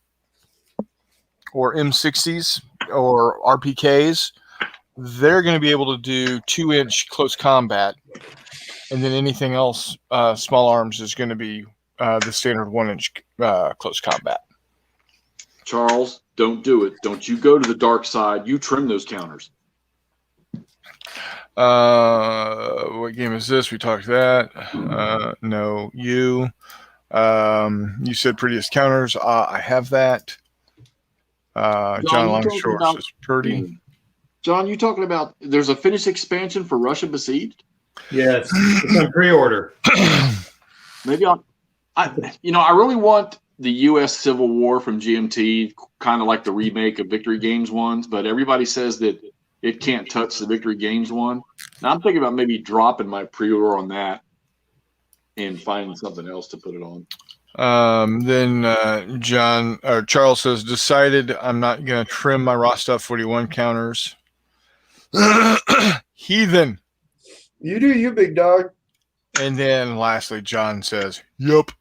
or M60s or RPKs, they're going to be able to do 2-inch close combat. And then anything else, small arms, is going to be the standard 1-inch close combat. Charles, don't do it. Don't you go to the dark side. You trim those counters. What game is this? We talked that. No, you. You said prettiest counters. I have that. John Longshore says pretty. John, you talking about there's a finished expansion for Russia Besieged? Yes, it's on pre-order. Maybe I really want the U.S. Civil War from GMT, kind of like the remake of Victory Games ones, but everybody says that it can't touch the Victory Games one. Now I'm thinking about maybe dropping my pre-order on that and finding something else to put it on. Then Charles says, decided I'm not going to trim my Rostov 41 counters. Heathen. You do you, big dog. And then lastly, John says, yup.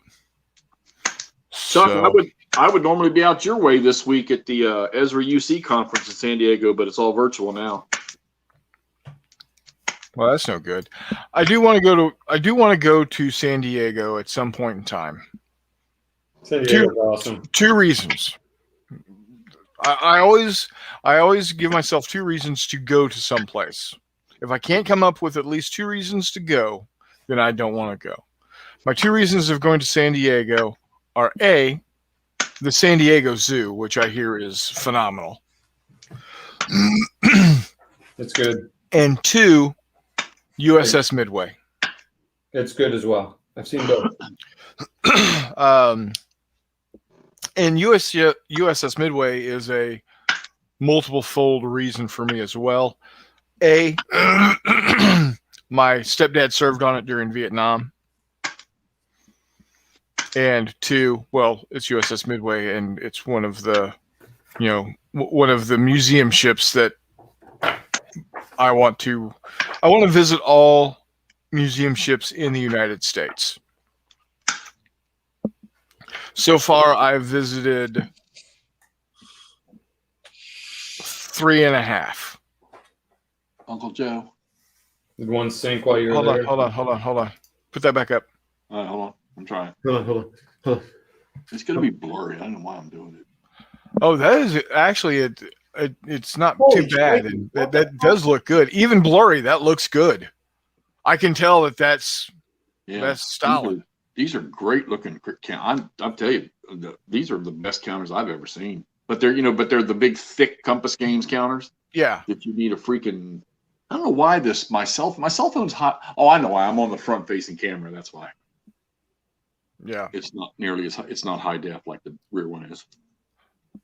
Chuck, I would normally be out your way this week at the Ezra UC conference in San Diego, but it's all virtual now. Well, that's no good. I do want to go to San Diego at some point in time. San Diego's awesome. 2 reasons. I always give myself 2 reasons to go to some place. If I can't come up with at least 2 reasons to go, then I don't want to go. My 2 reasons of going to San Diego are A, the San Diego Zoo, which I hear is phenomenal. It's good. And 2, USS Midway. It's good as well. I've seen both. And USS Midway is a multiple-fold reason for me as well. A, my stepdad served on it during Vietnam. And 2, well, it's USS Midway, and it's one of the, one of the museum ships that I want to visit all museum ships in the United States. So far, I've visited 3.5. Uncle Joe. Did one sink while you were Hold there? Hold on. Put that back up. All right, hold on. I'm trying. Hold on. It's going to be blurry. I don't know why I'm doing it. Oh, that is actually it's not Holy too bad. shit. And that does look good. Even blurry, that looks good. I can tell that's solid. These are great looking counters. I'll tell you, these are the best counters I've ever seen. But they're the big thick Compass Games counters. Yeah. That you need a freaking. I don't know why my cell phone's hot. Oh, I know why. I'm on the front facing camera. That's why. Yeah. It's not nearly as high. It's not high def like the rear one is.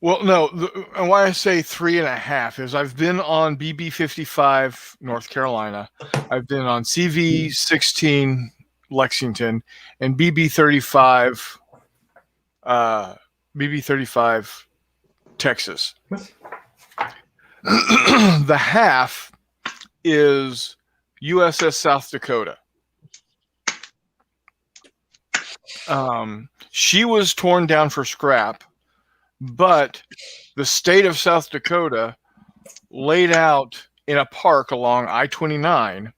Well, no, and why I say 3.5 is I've been on BB-55 North Carolina, I've been on CV-16 Lexington, and BB-35 Texas. The half is USS South Dakota. She was torn down for scrap. But the state of South Dakota laid out in a park along I-29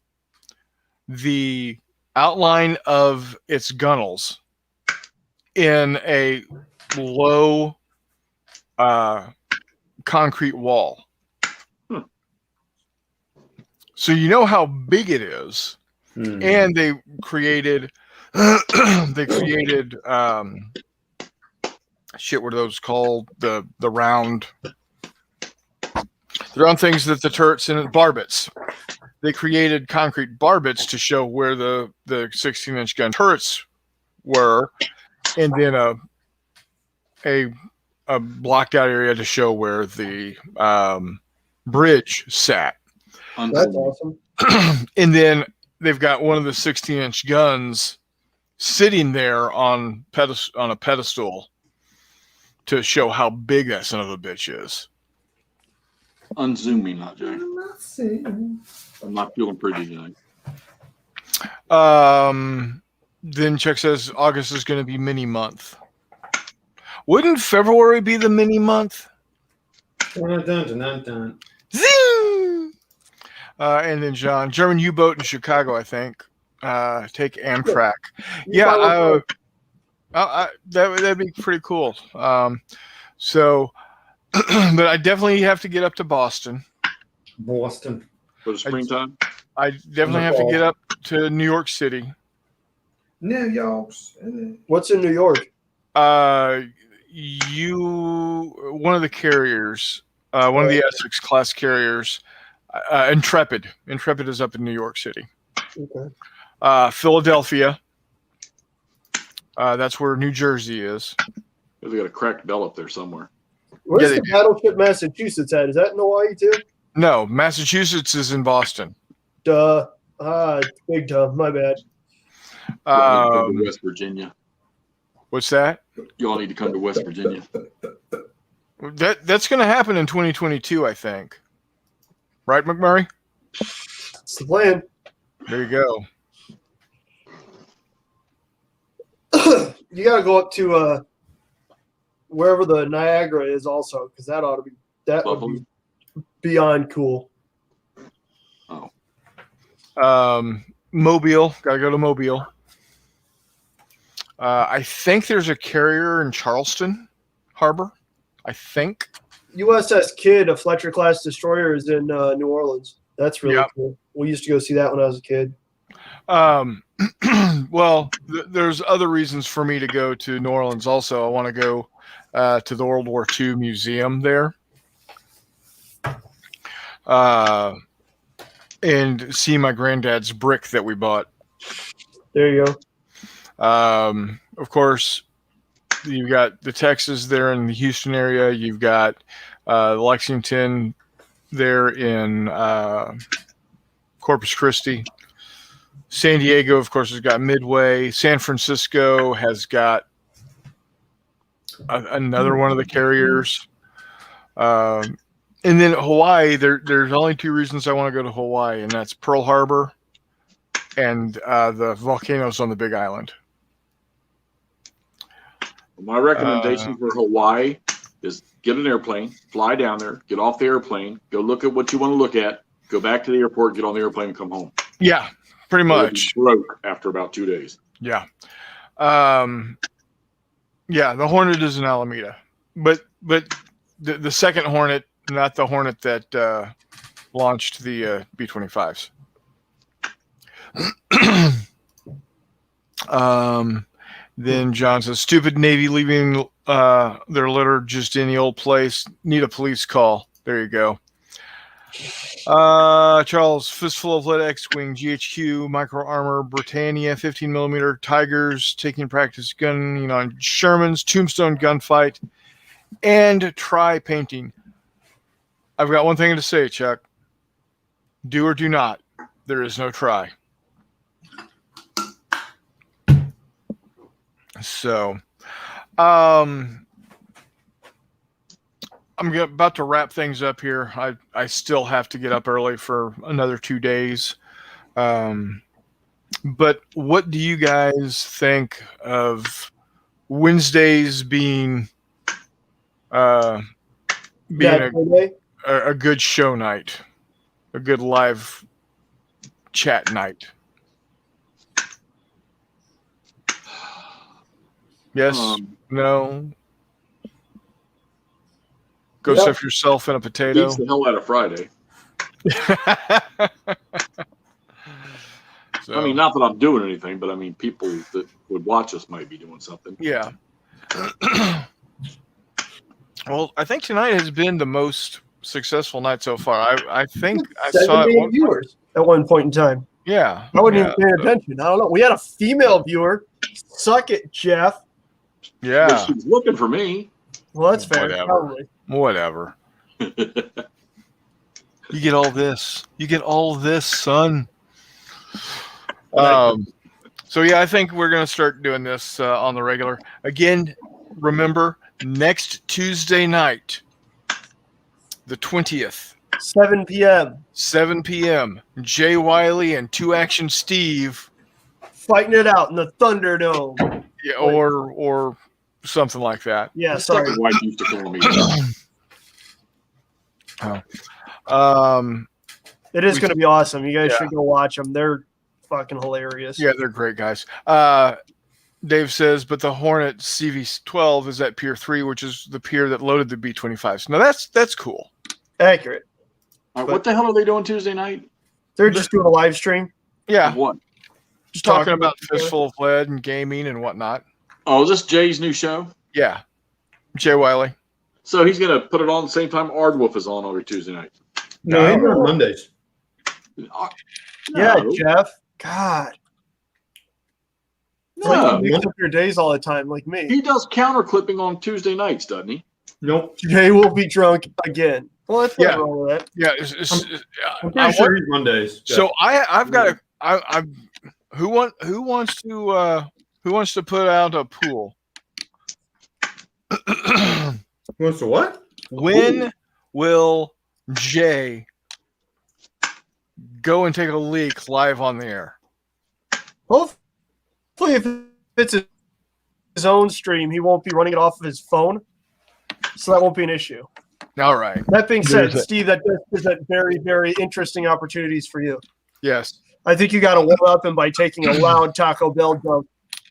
the outline of its gunnels in a low concrete wall. So you know how big it is. And they created shit, what are those called? The round things that the turrets and barbets. They created concrete barbets to show where the 16-inch gun turrets were, and then a blocked out area to show where the bridge sat. That's awesome. And then they've got one of the 16-inch guns sitting there on a pedestal to show how big that son of a bitch is. Unzoom me, not Jay. I'm not feeling pretty tonight. Then Chuck says August is going to be mini month. Wouldn't February be the mini month? Dun. Zing! And then John, German U-boat in Chicago, I think. Take Amtrak. Yeah, that'd be pretty cool. So, but I definitely have to get up to Boston. For the springtime? I definitely have to get up to New York City. New York. What's in New York? One of the carriers, one of the Essex class carriers, Intrepid. Intrepid is up in New York City. Okay. Philadelphia. That's where New Jersey is. They got a cracked bell up there somewhere. Where's the battleship Massachusetts at? Is that in Hawaii too? No, Massachusetts is in Boston. Duh. Big dumb. My bad. Come to West Virginia. What's that? You all need to come to West Virginia. That's going to happen in 2022, I think. Right, McMurray? That's the plan. There you go. You got to go up to wherever the Niagara is also, because that ought to be would be beyond cool. Mobile. Got to go to Mobile. I think there's a carrier in Charleston Harbor. I think. USS Kidd, a Fletcher class destroyer, is in New Orleans. That's really cool. We used to go see that when I was a kid. Well, there's other reasons for me to go to New Orleans also. I want to go to the World War II museum there. And see my granddad's brick that we bought. There you go. Of course, you've got the Texas there in the Houston area. You've got Lexington there in Corpus Christi. San Diego, of course, has got Midway. San Francisco has got another one of the carriers. And then Hawaii, there's only two reasons I want to go to Hawaii, and that's Pearl Harbor and the volcanoes on the Big Island. My recommendation for Hawaii is get an airplane, fly down there, get off the airplane, go look at what you want to look at, go back to the airport, get on the airplane, and come home. Yeah, pretty much. Broke after about 2 days. Yeah. Yeah, the Hornet is in Alameda. But the second Hornet, not the Hornet that launched the B-25s. Then John says, stupid Navy leaving their litter just in the old place. Need a police call. There you go. Charles, fistful of lead X-Wing, GHQ, micro armor, Britannia, 15 millimeter, Tigers, taking practice gunning on Sherman's, Tombstone gunfight, and try painting. I've got one thing to say, Chuck. Do or do not. There is no try. So, I'm about to wrap things up here. I still have to get up early for another 2 days. But what do you guys think of Wednesdays being a good show night, a good live chat night? Yes, no. Go stuff yourself in a potato. Beats the hell out of Friday. So, I mean, not that I'm doing anything, but I mean, people that would watch us might be doing something. Yeah. Well, I think tonight has been the most successful night so far. I think I saw it. Viewers at one point in time. Yeah. I wasn't even paying attention. I don't know. We had a female viewer. Suck it, Jeff. Yeah. Well, she's looking for me. Well, that's fair. Whatever. You get all this. You get all this, son. So yeah, I think we're gonna start doing this on the regular. Again, remember next Tuesday night, the 20th, 7 p.m. 7 p.m. Jay Wiley and Two Action Steve fighting it out in the Thunderdome. Yeah, or something like that. Yeah, sorry. Wife used to call me. It is going to be awesome. You guys should go watch them. They're fucking hilarious. Yeah, they're great guys. Dave says, but the Hornet CV-12 is at Pier 3, which is the pier that loaded the B-25s. Now, that's cool. Accurate. What the hell are they doing Tuesday night? They're just doing a live stream. Yeah. Of what? Just talking about Fistful of Lead and gaming and whatnot. Oh, is this Jay's new show? Yeah. Jay Wiley. So he's going to put it on the same time Ardwolf is on every Tuesday night. No, he's on Mondays. Yeah, Jeff. God. No. You mix up your days all the time like me. He does counter clipping on Tuesday nights, doesn't he? Nope. Jay will be drunk again. Well, that's not wrong with that. Yeah. I'm pretty sure he's Mondays. So I've got who wants to put out a pool? Who wants to what? When will Jay go and take a leak live on the air? Hopefully, if it's his own stream, he won't be running it off of his phone, so that won't be an issue. All right. That being said, Steve, that does present very, very interesting opportunities for you. Yes. I think you got to warm up him by taking a loud Taco Bell joke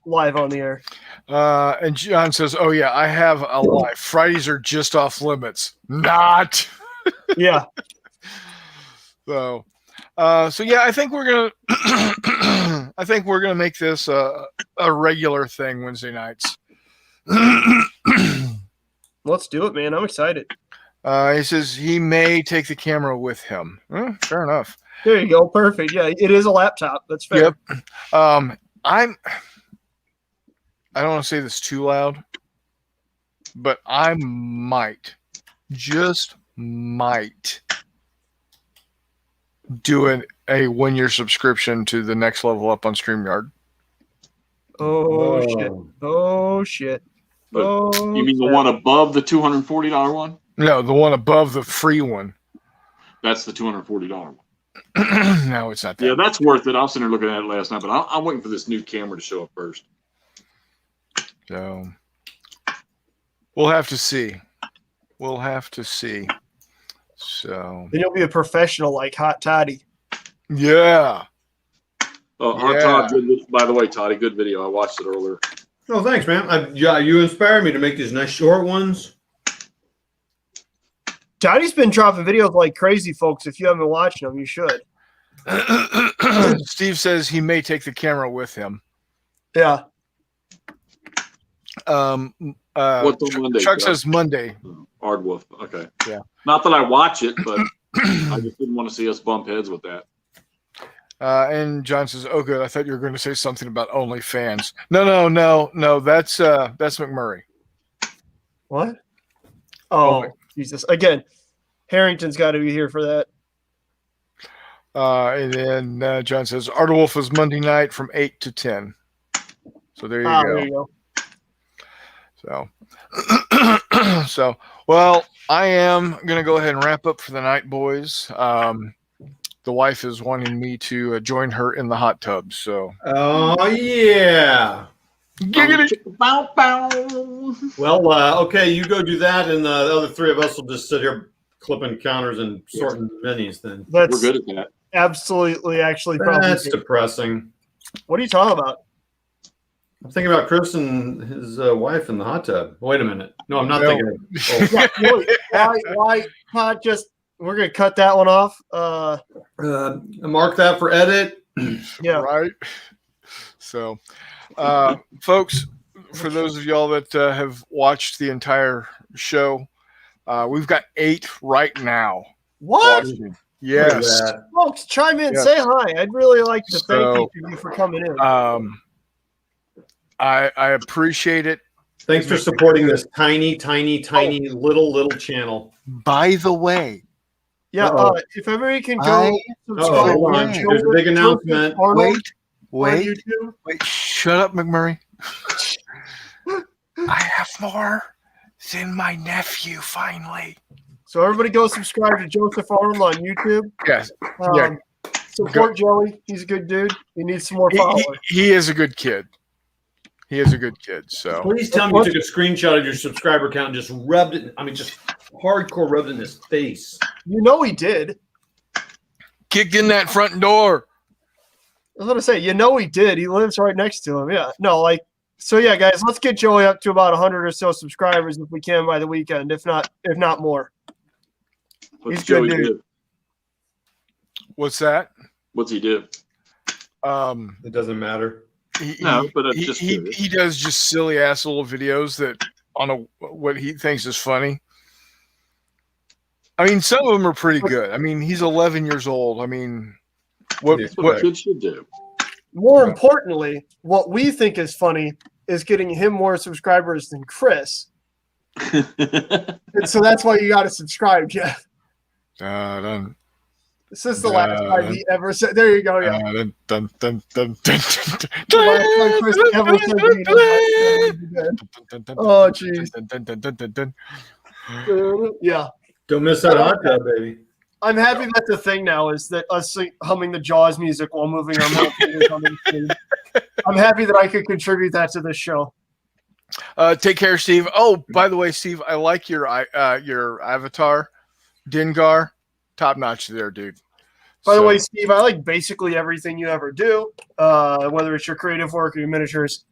live on the air. And John says, "Oh yeah, I have a lie. Fridays are just off limits. Not." Yeah. So yeah, I think we're gonna make this a regular thing Wednesday nights. Let's do it, man. I'm excited. He says he may take the camera with him. Fair enough. There you go. Perfect. Yeah, it is a laptop. That's fair. Yep. I don't want to say this too loud, but I just might do a 1-year subscription to the Next Level Up on StreamYard. Oh shit. Oh shit. But you mean the one above the $240 one? No, the one above the free one. That's the $240 one. No, it's not that. Yeah, that's worth it. I was sitting there looking at it last night, but I'm waiting for this new camera to show up first. So we'll have to see. We'll have to see. So Then you'll be a professional like Hot Toddy. yeah. Hot Todd, by the way, Toddy, good video. I watched it earlier. Oh, thanks, man. You inspired me to make these nice short ones. Toddy's been dropping videos like crazy, folks. If you haven't watched them, you should. Steve says he may take the camera with him. Yeah. What's on Monday? Chuck says Monday. Hardwolf. Okay. Yeah. Not that I watch it, but I just didn't want to see us bump heads with that. And John says, "Oh, good. I thought you were going to say something about OnlyFans." No. That's McMurray. What? Oh, Jesus. Again, Harrington's got to be here for that. And then John says, Ardwolf is Monday night from 8 to 10. So there you go. There you go. So, well, I am going to go ahead and wrap up for the night, boys. The wife is wanting me to join her in the hot tub. So, oh yeah. Giggity. Bow, bow. Well, okay, you go do that, and the other three of us will just sit here clipping counters and sorting minis. Then We're That's good at that. absolutely actually probably. that's depressing. What are you talking about? I'm thinking about Chris and his wife in the hot tub. Wait a minute. No, I'm not No. thinking. Of, Yeah, really, why not just? We're gonna cut that one off. mark that for edit. Yeah. Right. So, folks, for those of y'all that have watched the entire show, we've got 8 right now. What? Look at Yes. that. Folks, chime in, Yeah. say hi. I'd really like to So, thank you for coming in. I appreciate it. Thanks for supporting this tiny little channel. By the way, Yeah, Uh-oh. if everybody can go I- subscribe Hold on. to There's a big Joseph announcement. Arnold wait, on YouTube. shut up, McMurray. I have more than my nephew, finally. So everybody go subscribe to Joseph Arnold on YouTube. Yes, yeah. Support Joey. He's a good dude. He needs some more followers. he is a good kid. He is a good kid. So Please tell me you took a screenshot of your subscriber count and just rubbed it. I mean, just hardcore rubbed it in his face. You know he did. kicked in that front door. I was gonna say, you know he did. He lives right next to him. Yeah. No, so yeah, guys, let's get Joey up to about 100 or so subscribers if we can by the weekend. If not more. What's He's good, Joey dude. do? What's that? What's he do? It doesn't matter. No, but I'm just he curious. does just silly ass little videos that on what he thinks is funny. I mean, some of them are pretty good. I mean, he's 11 years old. I mean, That's what kids should do. More importantly, what we think is funny is getting him more subscribers than Chris. And so that's why you got to subscribe, Jeff. Dun, This is the last time he ever said. There you go. Yeah. dun, dun, dun, dun, dun, The last time Chris ever said he Oh, jeez. Yeah. Don't miss that hot tub, baby. I'm happy that's the thing now is that us humming the Jaws music while moving our middle fingers on the screen. I'm happy that I could contribute that to this show. Take care, Steve. Oh, by the way, Steve, I like your avatar, Dengar. Top notch there, dude. By the way, Steve, I like basically everything you ever do, whether it's your creative work or your miniatures.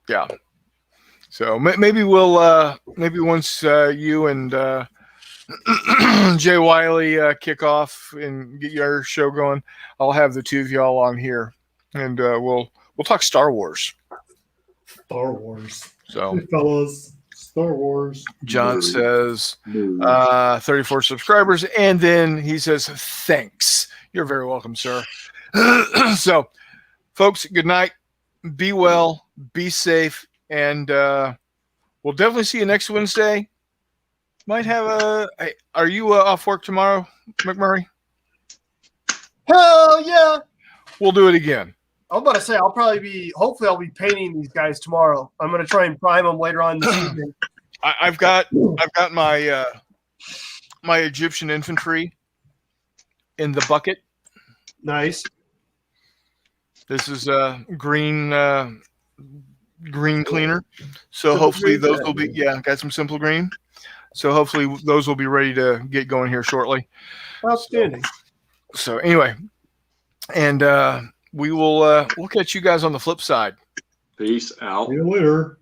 Yeah. So maybe we'll maybe once you and Jay Wiley kick off and get your show going, I'll have the two of y'all on here, and we'll talk Star Wars. Star Wars. So fellas. Star Wars. John Nerd. says Nerd. 34 subscribers, and then he says thanks. You're very welcome, sir. So, folks, good night. Be well, be safe, and we'll definitely see you next Wednesday. Might have are you off work tomorrow, McMurray? Hell yeah! We'll do it again. I'm about to say hopefully I'll be painting these guys tomorrow. I'm gonna try and prime them later on this evening. I've got my my Egyptian infantry in the bucket. Nice. This is green cleaner. So Simple hopefully green? those will be got some simple green. So hopefully those will be ready to get going here shortly. Outstanding. So anyway, and we'll catch you guys on the flip side. Peace out. See you later.